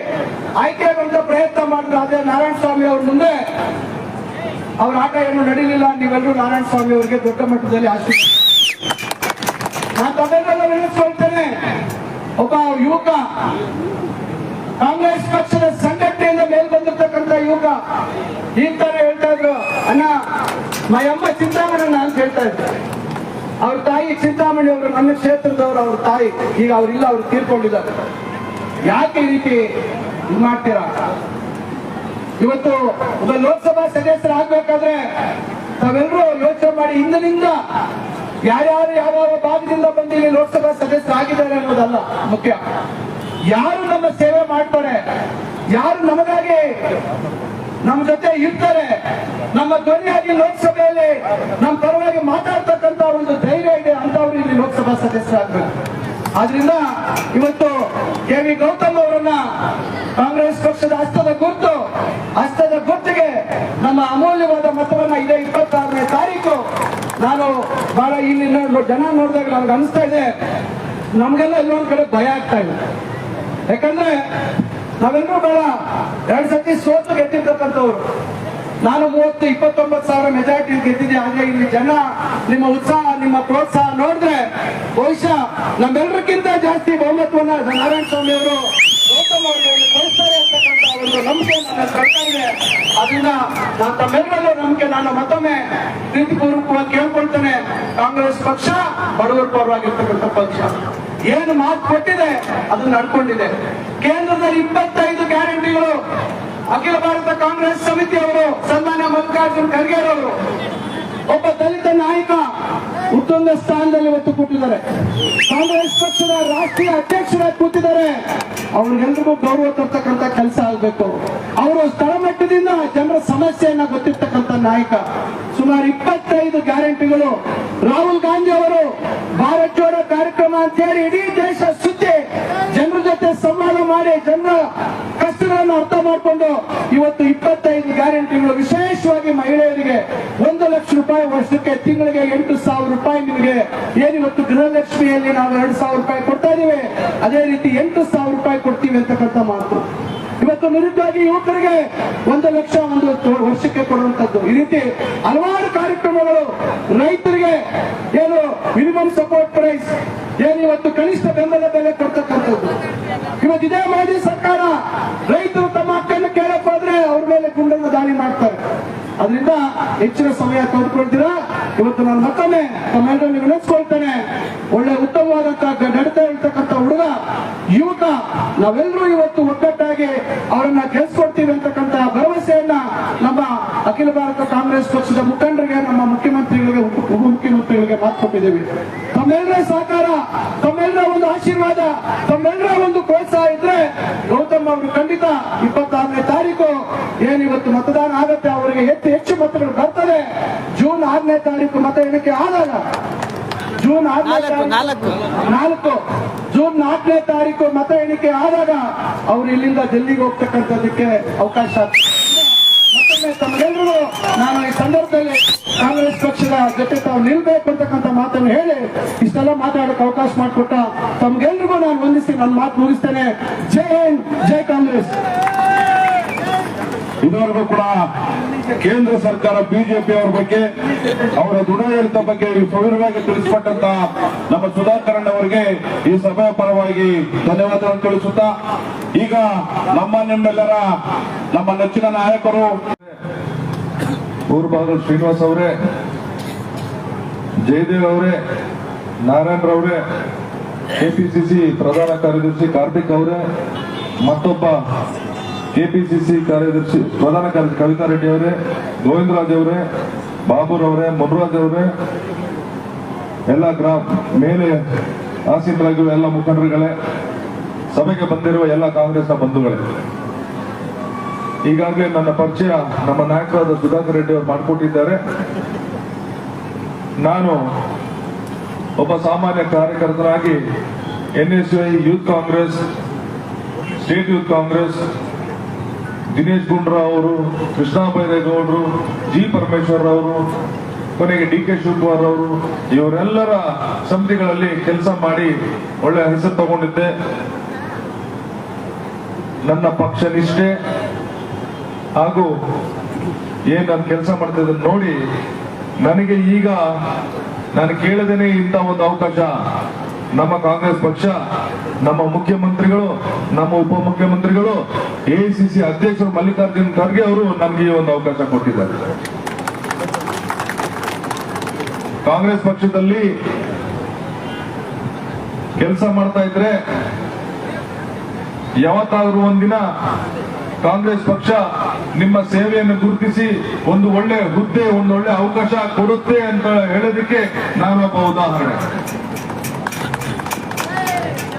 ಆಯ್ಕೆಗೊಂಡ ಪ್ರಯತ್ನ ಮಾಡಿದ್ರು. ಅದೇ ನಾರಾಯಣ ಸ್ವಾಮಿ ಅವ್ರ ಮುಂದೆ ಅವ್ರ ಆಟ ಏನು ನಡೀಲಿಲ್ಲ. ನೀವೆಲ್ಲರೂ ನಾರಾಯಣ ಸ್ವಾಮಿ ಅವರಿಗೆ ದೊಡ್ಡ ಮಟ್ಟದಲ್ಲಿ ಆಶೀರ್ವಾದ. ನಾನು ತಮ್ಮೆಲ್ಲ ನೆನೆಸ್ಕೊಳ್ತೇನೆ, ಒಬ್ಬ ಯುವಕ, ಕಾಂಗ್ರೆಸ್ ಪಕ್ಷದ ಸಂಘಟನೆಯಿಂದ ಮೇಲ್ ಬಂದಿರ್ತಕ್ಕಂಥ ಯುವಕ, ಈ ತರ ಹೇಳ್ತಾ ಇದ್ರು, ಅಣ್ಣ ಮಯಮ್ಮ ಚಿಂತಾಮಣಿ ಅಂತ ಹೇಳ್ತಾ ಇದ್ರು. ಅವ್ರ ತಾಯಿ ಚಿಂತಾಮಣಿ ಅವರು ನನ್ನ ಕ್ಷೇತ್ರದವರು, ಅವ್ರ ತಾಯಿ ಈಗ ಅವ್ರಿಲ್ಲ, ಅವ್ರು ತೀರ್ಕೊಂಡಿದ್ದಾರೆ. ಯಾಕೆ ಈ ರೀತಿ ಇದು ಮಾಡ್ತೀರಾ? ಇವತ್ತು ಒಬ್ಬ ಲೋಕಸಭಾ ಸದಸ್ಯರಾಗಬೇಕಾದ್ರೆ ತಾವೆಲ್ಲರೂ ಯೋಚನೆ ಮಾಡಿ, ಹಿಂದಿನಿಂದ ಯಾರ್ಯಾರು ಯಾವ ಭಾಗದಿಂದ ಬಂದು ಇಲ್ಲಿ ಲೋಕಸಭಾ ಸದಸ್ಯರಾಗಿದ್ದಾರೆ ಅನ್ನೋದಲ್ಲ ಮುಖ್ಯ. ಯಾರು ನಮ್ಮ ಸೇವೆ ಮಾಡ್ತಾರೆ, ಯಾರು ನಮಗಾಗಿ ನಮ್ಮ ಜೊತೆ ಇರ್ತಾರೆ, ನಮ್ಮ ಧ್ವನಿಯಾಗಿ ಲೋಕಸಭೆಯಲ್ಲಿ ನಮ್ಮ ಪರವಾಗಿ ಮಾತಾಡ್ತಕ್ಕಂಥ ಒಂದು ಧೈರ್ಯ ಇದೆ, ಅಂತವ್ರು ಇಲ್ಲಿ ಲೋಕಸಭಾ ಸದಸ್ಯರಾಗಬೇಕು. ಆದ್ರಿಂದ ಇವತ್ತು ಕೆ.ವಿ. ಗೌತಮ್ ಅವರನ್ನ ಕಾಂಗ್ರೆಸ್ ಪಕ್ಷದ ಹಸ್ತದ ಗುರ್ತಿಗೆ ನಮ್ಮ ಅಮೂಲ್ಯವಾದ ಮತವನ್ನ ಇದೇ 26ನೇ ತಾರೀಕು ನಾನು ಬಹಳ ಇಲ್ಲಿ ಜನ ನೋಡಿದಾಗ ನಮ್ಗೆ ಅನಿಸ್ತಾ ಇದೆ, ನಮ್ಗೆಲ್ಲ ಇನ್ನೊಂದ್ ಕಡೆ ಭಯ ಆಗ್ತಾ ಇದೆ. ಯಾಕಂದ್ರೆ ನಾವೆಲ್ಲರೂ ಬಹಳ 2 ಸತಿ ಸೋತು ಗೆದ್ದಿರ್ತಕ್ಕಂಥವ್ರು. ನಾನು 29,000 ಮೆಜಾರಿಟಿ ಗೆದ್ದಿದ್ದೆ. ಆದ್ರೆ ಇಲ್ಲಿ ಜನ ನಿಮ್ಮ ಉತ್ಸಾಹ, ನಿಮ್ಮ ಪ್ರೋತ್ಸಾಹ ನೋಡಿದ್ರೆ ಬಹುಶಃ ನಮ್ಮೆಲ್ಲರಿಗಿಂತ ಜಾಸ್ತಿ ಬಹುಮತವನ್ನ ನಾರಾಯಣ ಸ್ವಾಮಿ ಅವರು ಗೌತಮ್ ಅವರಿಗೆ ಕಳಿಸ್ತಾರೆ ಅಂತಕ್ಕಂಥ ಒಂದು ನಂಬಿಕೆ ನನ್ನ ಸರ್ಕಾರವಿದೆ. ಅದರಿಂದ ನಾನು ತಮ್ಮೆಲ್ಲರಲ್ಲೂ ನಂಬಿಕೆ, ನಾನು ಮತ್ತೊಮ್ಮೆ ಪ್ರೀತಿಪೂರ್ವಕವಾಗಿ ಕೇಳ್ಕೊಳ್ತೇನೆ, ಕಾಂಗ್ರೆಸ್ ಪಕ್ಷ ಬಡವರ ಪರವಾಗಿರ್ತಕ್ಕಂಥ ಪಕ್ಷ. ಏನು ಮಾತು ಕೊಟ್ಟಿದೆ ಅದನ್ನ ನಡ್ಕೊಂಡಿದೆ. ಕೇಂದ್ರದಲ್ಲಿ 25 ಗ್ಯಾರಂಟಿಗಳು ಅಖಿಲ ಭಾರತ ಕಾಂಗ್ರೆಸ್ ಸಮಿತಿ ಅವರು, ಸನ್ಮಾನ್ಯ ಮಲ್ಲಿಕಾರ್ಜುನ್ ಖರ್ಗೆ ಅವರು ಒಬ್ಬ ದಲಿತ ನಾಯಕ ಉತ್ತುಂಗ ಸ್ಥಾನದಲ್ಲಿ ಇವತ್ತು ಕೂತಿದ್ದಾರೆ. ಕಾಂಗ್ರೆಸ್ ಪಕ್ಷದ ರಾಷ್ಟ್ರೀಯ ಅಧ್ಯಕ್ಷರಾಗಿ ಕೂತಿದ್ದಾರೆ. ಅವ್ರಿಗೆಲ್ರಿಗೂ ಗೌರವ ತರ್ತಕ್ಕಂಥ ಕೆಲಸ ಆಗಬೇಕು. ಅವರು ಸ್ಥಳ ಮಟ್ಟದಿಂದ ಜನರ ಸಮಸ್ಯೆಯನ್ನ ಗೊತ್ತಿರ್ತಕ್ಕಂಥ ನಾಯಕ. ಸುಮಾರು 25 ಗ್ಯಾರಂಟಿಗಳು ರಾಹುಲ್ ಗಾಂಧಿ ಅವರು ಭಾರತ್ ಜೋಡೋ ಕಾರ್ಯಕ್ರಮ ಅಂತ ಹೇಳಿ ಇಡೀ ದೇಶ ಸುತ್ತಿ ಜನರ ಜೊತೆ ಸಂವಾದ ಮಾಡಿ ಜನರ ಕಷ್ಟಗಳನ್ನು ಅರ್ಥ ಮಾಡಿಕೊಂಡು ಇವತ್ತು 25 ಗ್ಯಾರಂಟಿಗಳು ವಿಶೇಷವಾಗಿ ಮಹಿಳೆಯರಿಗೆ 1 ಲಕ್ಷ ರೂಪಾಯಿ ವರ್ಷಕ್ಕೆ, ತಿಂಗಳಿಗೆ 8,000 ರೂಪಾಯಿ ನಿಮಗೆ ಏನಿವತ್ತು ಗೃಹಲಕ್ಷ್ಮಿಯಲ್ಲಿ ನಾವು 2,000 ರೂಪಾಯಿ ಕೊಡ್ತಾ ಇದೀವಿ, ಅದೇ ರೀತಿ 8,000 ರೂಪಾಯಿ ಕೊಡ್ತೀವಿ ಅಂತಕ್ಕಂಥ ಮಾತು. ಇವತ್ತು ನಿರುದ್ಯೋಗಿ ಯುವಕರಿಗೆ 1 ಲಕ್ಷ ಒಂದು ವರ್ಷಕ್ಕೆ ಕೊಡುವಂತದ್ದು. ಈ ರೀತಿ ಹಲವಾರು ಕಾರ್ಯಕ್ರಮಗಳು. ರೈತರಿಗೆ ಏನು ಮಿನಿಮಮ್ ಸಪೋರ್ಟ್ ಪ್ರೈಸ್, ಏನು ಇವತ್ತು ಕನಿಷ್ಠ ಬೆಂಬಲ ಬೆಲೆ ಕೊಡ್ತಕ್ಕಂಥದ್ದು. ಇವತ್ತು ಇದೇ ಮೋದಿ ಸರ್ಕಾರ ರೈತರು ತಮ್ಮ ಹಕ್ಕನ್ನು ಕೇಳಕ್ ಹೋದ್ರೆ ಅವ್ರ ಮೇಲೆ ಗುಂಡನ್ನು ದಾಳಿ ಮಾಡ್ತಾರೆ. ಅದರಿಂದ ಹೆಚ್ಚಿನ ಸಮಯ ತೆಗೆದುಕೊಳ್ತೀರಾ. ಇವತ್ತು ನಾನು ಮತ್ತೊಮ್ಮೆ ತಮ್ಮೆಲ್ಲರಲ್ಲಿ ವಿನಂತಿಸ್ಕೊಳ್ತೇನೆ, ಒಳ್ಳೆ ಉತ್ತಮವಾದಂತಹ ನಡತೆ ಇರ್ತಕ್ಕಂಥ ಹುಡುಗ, ಯುವಕ, ನಾವೆಲ್ಲರೂ ಇವತ್ತು ಒಗ್ಗಟ್ಟಾಗಿ ಅವರನ್ನ ಗೆಲ್ಸ್ಕೊಡ್ತೀವಿ ಅಂತಕ್ಕಂಥ ಭರವಸೆಯನ್ನ ನಮ್ಮ ಅಖಿಲ ಭಾರತ ಕಾಂಗ್ರೆಸ್ ಪಕ್ಷದ ಮುಖಂಡರಿಗೆ, ನಮ್ಮ ಮುಖ್ಯಮಂತ್ರಿಗಳಿಗೆ, ಉಪಮುಖ್ಯಮಂತ್ರಿಗಳಿಗೆ ಮಾತು ಕೊಟ್ಟಿದ್ದೇವೆ. ತಮ್ಮೆಲ್ಲರ ಸಹಕಾರ, ತಮ್ಮೆಲ್ಲರ ಒಂದು ಆಶೀರ್ವಾದ, ತಮ್ಮೆಲ್ಲರ ಒಂದು ಪ್ರೋತ್ಸಾಹ ಇದ್ರೆ ಗೌತಮ್ ಅವರು ಖಂಡಿತ 26ನೇ ತಾರೀಕು ಏನಿವತ್ತು ಮತದಾನ ಆಗತ್ತೆ ಅವರಿಗೆ ಹೆಚ್ಚು ಮತಗಳು ಬರ್ತದೆ. ಜೂನ್ 6ನೇ ತಾರೀಕು ಮತ ಎಣಿಕೆ ಆದಾಗ, ಜೂನ್ 4ನೇ ತಾರೀಕು ಮತ ಎಣಿಕೆ ಆದಾಗ ಅವರು ಇಲ್ಲಿಂದ ಡೆಲ್ಲಿಗೆ ಹೋಗ್ತಕ್ಕಂಥದಕ್ಕೆ ಅವಕಾಶ. ಮತ್ತೊಮ್ಮೆ ತಮಗೆಲ್ಲರಿಗೂ ನಾನು ಈ ಸಂದರ್ಭದಲ್ಲಿ ಕಾಂಗ್ರೆಸ್ ಪಕ್ಷದ ಜೊತೆ ತಾವು ನಿಲ್ಬೇಕು ಅಂತಕ್ಕಂಥ ಮಾತನ್ನು ಹೇಳಿ ಇಷ್ಟೆಲ್ಲ ಮಾತಾಡೋಕೆ ಅವಕಾಶ ಮಾಡಿಕೊಟ್ಟ ತಮ್ಗೆಲ್ರಿಗೂ ನಾನು ವಂದಿಸಿ ನನ್ನ ಮಾತು ಮುಗಿಸ್ತೇನೆ. ಜೈ ಹಿಂದ್, ಜೈ ಕಾಂಗ್ರೆಸ್. ಇದುವರೆಗೂ ಕೂಡ ಕೇಂದ್ರ ಸರ್ಕಾರ ಬಿಜೆಪಿ ಅವರ ಬಗ್ಗೆ, ಅವರ ದುರಾಡಳಿತ ಬಗ್ಗೆ ಸವಿರವಾಗಿ ತಿಳಿಸಿಕೊಟ್ಟಂತ ನಮ್ಮ ಸುಧಾಕರಣ್ಣ ಅವರಿಗೆ ಈ ಸಭೆಯ ಪರವಾಗಿ ಧನ್ಯವಾದಗಳನ್ನು ತಿಳಿಸುತ್ತಾ, ಈಗ ನಿಮ್ಮೆಲ್ಲರ ನಮ್ಮ ನೆಚ್ಚಿನ ನಾಯಕರು ಊರ್ಬಾಗಲ್ ಶ್ರೀನಿವಾಸ್ ಅವರೇ, ಜಯದೇವ್ ಅವರೇ, ನಾರಾಯಣ್ ರವರೇ, ಕೆಪಿಸಿಸಿ ಪ್ರಧಾನ ಕಾರ್ಯದರ್ಶಿ ಕಾರ್ತಿಕ್ ಅವರೇ, ಮತ್ತೊಬ್ಬ ಕೆಪಿಸಿಸಿ ಕಾರ್ಯದರ್ಶಿ ಪ್ರಧಾನ ಕಾರ್ಯದರ್ಶಿ ಕವಿತಾ ರೆಡ್ಡಿ ಅವರೇ, ಗೋವಿಂದರಾಜ್ ಅವರೇ, ಬಾಬುರವರೇ, ಮುನ್ರಾಜ್ ಅವರೇ, ಎಲ್ಲ ಮೇಲೆ ಆಸೀನರಾಗಿರುವ ಎಲ್ಲ ಮುಖಂಡರುಗಳೇ, ಸಭೆಗೆ ಬಂದಿರುವ ಎಲ್ಲ ಕಾಂಗ್ರೆಸ್ನ ಬಂಧುಗಳೇ, ಈಗಾಗಲೇ ನನ್ನ ಪರಿಚಯ ನಮ್ಮ ನಾಯಕರಾದ ಸುಧಾಕರ್ ರೆಡ್ಡಿ ಅವರು ಮಾಡಿಕೊಟ್ಟಿದ್ದಾರೆ. ನಾನು ಒಬ್ಬ ಸಾಮಾನ್ಯ ಕಾರ್ಯಕರ್ತನಾಗಿ NSY youth Congress, state youth Congress, Dinesh Gundu Rao ಅವರು, ಕೃಷ್ಣ ಬೈರೇಗೌಡರು, ಜಿ ಪರಮೇಶ್ವರ್ ಅವರು, ಕೊನೆಗೆ DK ಶಿವಕುಮಾರ್ ಅವರು, ಇವರೆಲ್ಲರ ಸಮಿತಿಗಳಲ್ಲಿ ಕೆಲಸ ಮಾಡಿ ಒಳ್ಳೆ ಹೆಸರು ತಗೊಂಡಿದ್ದೆ. ನನ್ನ ಪಕ್ಷ ನಿಷ್ಠೆ ಹಾಗೂ ಏನ್ ನಾನು ಕೆಲಸ ಮಾಡ್ತಿದ್ದೆ ನೋಡಿ ನನಗೆ ಈಗ ನಾನು ಕೇಳದೇನೆ ಇಂಥ ಒಂದು ಅವಕಾಶ ನಮ್ಮ ಕಾಂಗ್ರೆಸ್ ಪಕ್ಷ, ನಮ್ಮ ಮುಖ್ಯಮಂತ್ರಿಗಳು, ನಮ್ಮ ಉಪಮುಖ್ಯಮಂತ್ರಿಗಳು, AICC ಅಧ್ಯಕ್ಷರು ಮಲ್ಲಿಕಾರ್ಜುನ್ ಖರ್ಗೆ ಅವರು ನಮ್ಗೆ ಈ ಒಂದು ಅವಕಾಶ ಕೊಟ್ಟಿದ್ದಾರೆ. ಕಾಂಗ್ರೆಸ್ ಪಕ್ಷದಲ್ಲಿ ಕೆಲಸ ಮಾಡ್ತಾ ಇದ್ರೆ ಯಾವತ್ತಾದ್ರೂ ಒಂದಿನ ಕಾಂಗ್ರೆಸ್ ಪಕ್ಷ ನಿಮ್ಮ ಸೇವೆಯನ್ನು ಗುರುತಿಸಿ ಒಂದು ಒಳ್ಳೆ ಹುದ್ದೆ, ಒಂದು ಒಳ್ಳೆ ಅವಕಾಶ ಕೊಡುತ್ತೆ ಅಂತ ಹೇಳೋದಕ್ಕೆ ನಾನೊಬ್ಬ ಉದಾಹರಣೆ.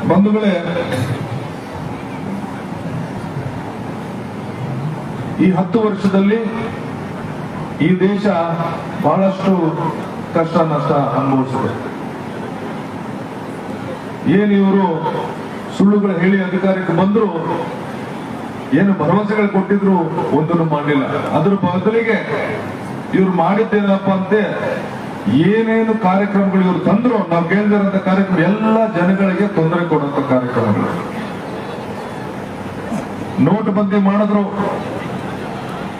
ಬಂಧುಗಳೇ, ಈ 10 ವರ್ಷದಲ್ಲಿ ಈ ದೇಶ ಬಹಳಷ್ಟು ಕಷ್ಟ ನಷ್ಟ ಅನುಭವಿಸಿದೆ. ಏನು ಇವರು ಸುಳ್ಳುಗಳು ಹೇಳಿ ಅಧಿಕಾರಕ್ಕೆ ಬಂದ್ರು, ಏನು ಭರವಸೆಗಳು ಕೊಟ್ಟಿದ್ರು ಒಂದನ್ನು ಮಾಡಲಿಲ್ಲ. ಅದ್ರ ಬದಲಿಗೆ ಇವ್ರು ಮಾಡಿದ್ದೇನಪ್ಪ ಅಂತೆ ಏನೇನು ಕಾರ್ಯಕ್ರಮಗಳು ಇವರು ತಂದ್ರು, ನಾವು ಕೇಳಿದಿರಂತ ಕಾರ್ಯಕ್ರಮ ಎಲ್ಲ ಜನಗಳಿಗೆ ತೊಂದರೆ ಕೊಡುವಂತ ಕಾರ್ಯಕ್ರಮಗಳು. ನೋಟ್ ಬಂದಿ ಮಾಡಿದ್ರು,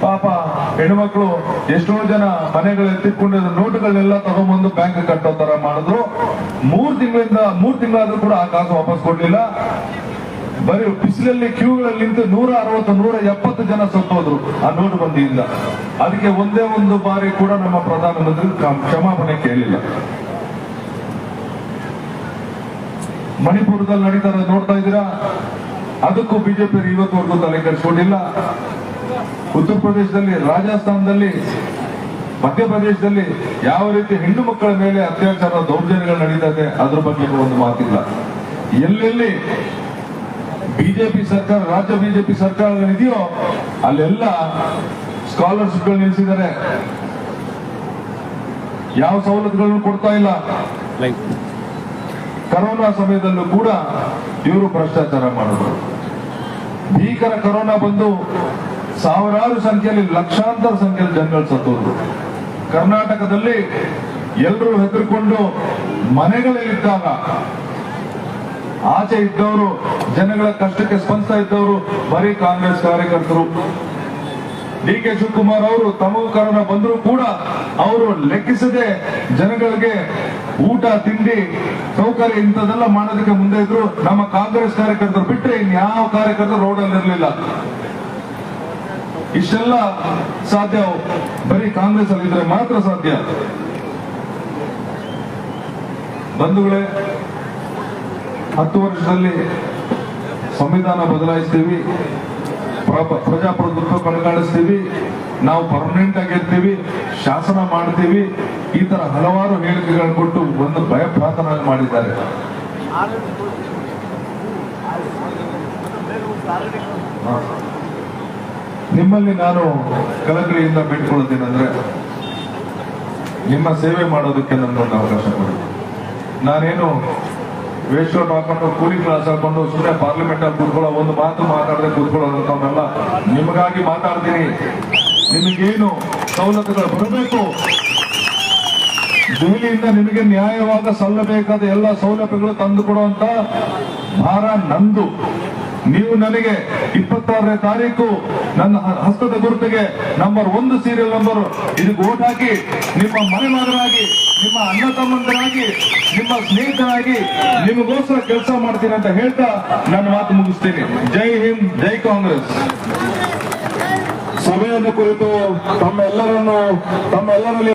ಪಾಪ ಹೆಣ್ಮಕ್ಳು ಎಷ್ಟೋ ಜನ ಮನೆಗಳು ಎತ್ತಿಕೊಂಡಿದ್ದ ನೋಟುಗಳನ್ನೆಲ್ಲ ತಗೊಂಡ್ಬಂದು ಬ್ಯಾಂಕ್ ಕಟ್ಟೋ ತರ ಮಾಡಿದ್ರು. 3 ತಿಂಗಳಾದ್ರೂ ಕೂಡ ಆ ಕಾಸು ವಾಪಸ್ ಕೊಡ್ಲಿಲ್ಲ. ಬರೀ ಬಿಸಿಲಲ್ಲಿ ಕ್ಯೂಗಳಲ್ಲಿ ನಿಂತು 160, 170 ಜನ ಸತ್ತೋದ್ರು ಆ ನೋಟು ಬಂದಿಯಿಂದ. ಅದಕ್ಕೆ ಒಂದೇ ಒಂದು ಬಾರಿ ಕೂಡ ನಮ್ಮ ಪ್ರಧಾನಮಂತ್ರಿ ಕ್ಷಮಾಪಣೆ ಕೇಳಿಲ್ಲ. ಮಣಿಪುರದಲ್ಲಿ ನಡೀತಾರೆ ನೋಡ್ತಾ ಇದ್ದೀರಾ, ಅದಕ್ಕೂ ಬಿಜೆಪಿ ಇವತ್ತುವರೆಗೂ ತಲೆ ಕೆಡಿಸ್ಕೊಂಡಿಲ್ಲ. ಉತ್ತರ ಪ್ರದೇಶದಲ್ಲಿ, ರಾಜಸ್ಥಾನದಲ್ಲಿ ಮಧ್ಯಪ್ರದೇಶದಲ್ಲಿ ಯಾವ ರೀತಿ ಹೆಣ್ಣು ಮಕ್ಕಳ ಮೇಲೆ ಅತ್ಯಾಚಾರ ದೌರ್ಜನ್ಯಗಳು ನಡೀತಾ ಇದೆ ಅದ್ರ ಬಗ್ಗೆ ಒಂದು ಮಾತಿಲ್ಲ. ಎಲ್ಲೆಲ್ಲಿ ಬಿಜೆಪಿ ಸರ್ಕಾರ, ರಾಜ್ಯ ಬಿಜೆಪಿ ಸರ್ಕಾರಗಳಿದೆಯೋ ಅಲ್ಲೆಲ್ಲ ಸ್ಕಾಲರ್ಶಿಪ್ಗಳು ನಿಲ್ಲಿಸಿದ್ದಾರೆ, ಯಾವ ಸವಲತ್ತುಗಳನ್ನು ಕೊಡ್ತಾ ಇಲ್ಲ. ಕರೋನಾ ಸಮಯದಲ್ಲೂ ಕೂಡ ಇವರು ಭ್ರಷ್ಟಾಚಾರ ಮಾಡಿದ್ರು. ಭೀಕರ ಕರೋನಾ ಬಂದು ಸಾವಿರಾರು ಸಂಖ್ಯೆಯಲ್ಲಿ, ಲಕ್ಷಾಂತರ ಸಂಖ್ಯೆಯಲ್ಲಿ ಜನಗಳು ಸತ್ತೋದ್ರು. ಕರ್ನಾಟಕದಲ್ಲಿ ಎಲ್ಲರೂ ಹೆದರ್ಕೊಂಡು ಮನೆಗಳಲ್ಲಿದ್ದಾಗ ಆಚೆ ಇದ್ದವರು, ಜನಗಳ ಕಷ್ಟಕ್ಕೆ ಸ್ಪಂದಿಸ್ತಾ ಇದ್ದವರು ಬರೀ ಕಾಂಗ್ರೆಸ್ ಕಾರ್ಯಕರ್ತರು. ಡಿ ಕೆ ಶಿವಕುಮಾರ್ ಅವರು ತಮಗೂ ಕರೋನಾ ಬಂದರೂ ಕೂಡ ಅವರು ಲೆಕ್ಕಿಸದೆ ಜನಗಳಿಗೆ ಊಟ ತಿಂಡಿ ಸೌಕರ್ಯ ಇಂಥದೆಲ್ಲ ಮಾಡೋದಕ್ಕೆ ಮುಂದೆ ಇದ್ರು. ನಮ್ಮ ಕಾಂಗ್ರೆಸ್ ಕಾರ್ಯಕರ್ತರು ಬಿಟ್ಟರೆ ಇನ್ಯಾವ ಕಾರ್ಯಕರ್ತರು ರೋಡಲ್ಲಿ ಇರಲಿಲ್ಲ. ಇಷ್ಟೆಲ್ಲ ಸಾಧ್ಯ ಬರೀ ಕಾಂಗ್ರೆಸ್ ಅಲ್ಲಿ ಇದ್ರೆ ಮಾತ್ರ ಸಾಧ್ಯ. ಬಂಧುಗಳೇ, 10 ವರ್ಷದಲ್ಲಿ ಸಂವಿಧಾನ ಬದಲಾಯಿಸ್ತೀವಿ, ಪ್ರಜಾಪ್ರಭುತ್ವ ಕಣ್ಗಾಣಿಸ್ತೀವಿ, ನಾವು ಪರ್ಮನೆಂಟ್ ಆಗಿರ್ತೀವಿ, ಶಾಸನ ಮಾಡ್ತೀವಿ, ಈ ತರ ಹಲವಾರು ಹೇಳಿಕೆಗಳನ್ನು ಕೊಟ್ಟು ಒಂದು ಭಯಪ್ರಾಂತನ ಮಾಡಿದ್ದಾರೆ. ನಿಮ್ಮಲ್ಲಿ ನಾನು ಕಳಕಳಿಯಿಂದ ಬೇಡ್ಕೊಳ್ಳೋದೇನೆಂದ್ರೆ, ನಿಮ್ಮ ಸೇವೆ ಮಾಡೋದಕ್ಕೆ ನನ್ನೊಂದು ಅವಕಾಶ ಕೊಡಿ. ನಾನೇನು ವೇಸ್ಟ್ ಹಾಕೊಂಡು ಕೂಲಿ ಕ್ಲಾಸ್ ಹಾಕೊಂಡು ಸುಮ್ಮನೆ ಪಾರ್ಲಿಮೆಂಟ್ ಅಲ್ಲಿ ಕೂತ್ಕೊಳ್ಳೋ, ಒಂದು ಮಾತು ಮಾತಾಡದೆ ಕೂತ್ಕೊಳ್ಳೋದಂತವನ್ನೆಲ್ಲ ನಿಮಗಾಗಿ ಮಾತಾಡ್ತೀನಿ. ನಿಮಗೇನು ಸವಲತ್ತುಗಳು ಬರಬೇಕು, ದೆಹಲಿಯಿಂದ ನಿಮಗೆ ನ್ಯಾಯವಾಗ ಸಲ್ಲಬೇಕಾದ ಎಲ್ಲ ಸೌಲಭ್ಯಗಳು ತಂದುಕೊಡುವಂತ ಭಾರ ನಂದು. ನೀವು ನನಗೆ 26ನೇ ತಾರೀಕು ನನ್ನ ಹಸ್ತದ ಗುರುತಿಗೆ ನಂಬರ್ 1 ಸೀರಿಯಲ್ ನಂಬರ್ ಇದಕ್ಕೆ ವೋಟ್ ಹಾಕಿ, ನಿಮ್ಮ ಮನೆ ಮಗನಾಗಿ, ನಿಮ್ಮ ಅಣ್ಣ ತಮ್ಮಂದರಾಗಿ, ನಿಮ್ಮ ಸ್ನೇಹಿತರಾಗಿ ನಿಮಗೋಸ್ಕರ ಕೆಲಸ ಮಾಡ್ತೀನಿ ಅಂತ ಹೇಳ್ತಾ ನನ್ನ ಮಾತು ಮುಗಿಸ್ತೀನಿ. ಜೈ ಹಿಂದ್, ಜೈ ಕಾಂಗ್ರೆಸ್. ಸಭೆಯನ್ನು ಕುರಿತು ತಮ್ಮೆಲ್ಲರಲ್ಲಿ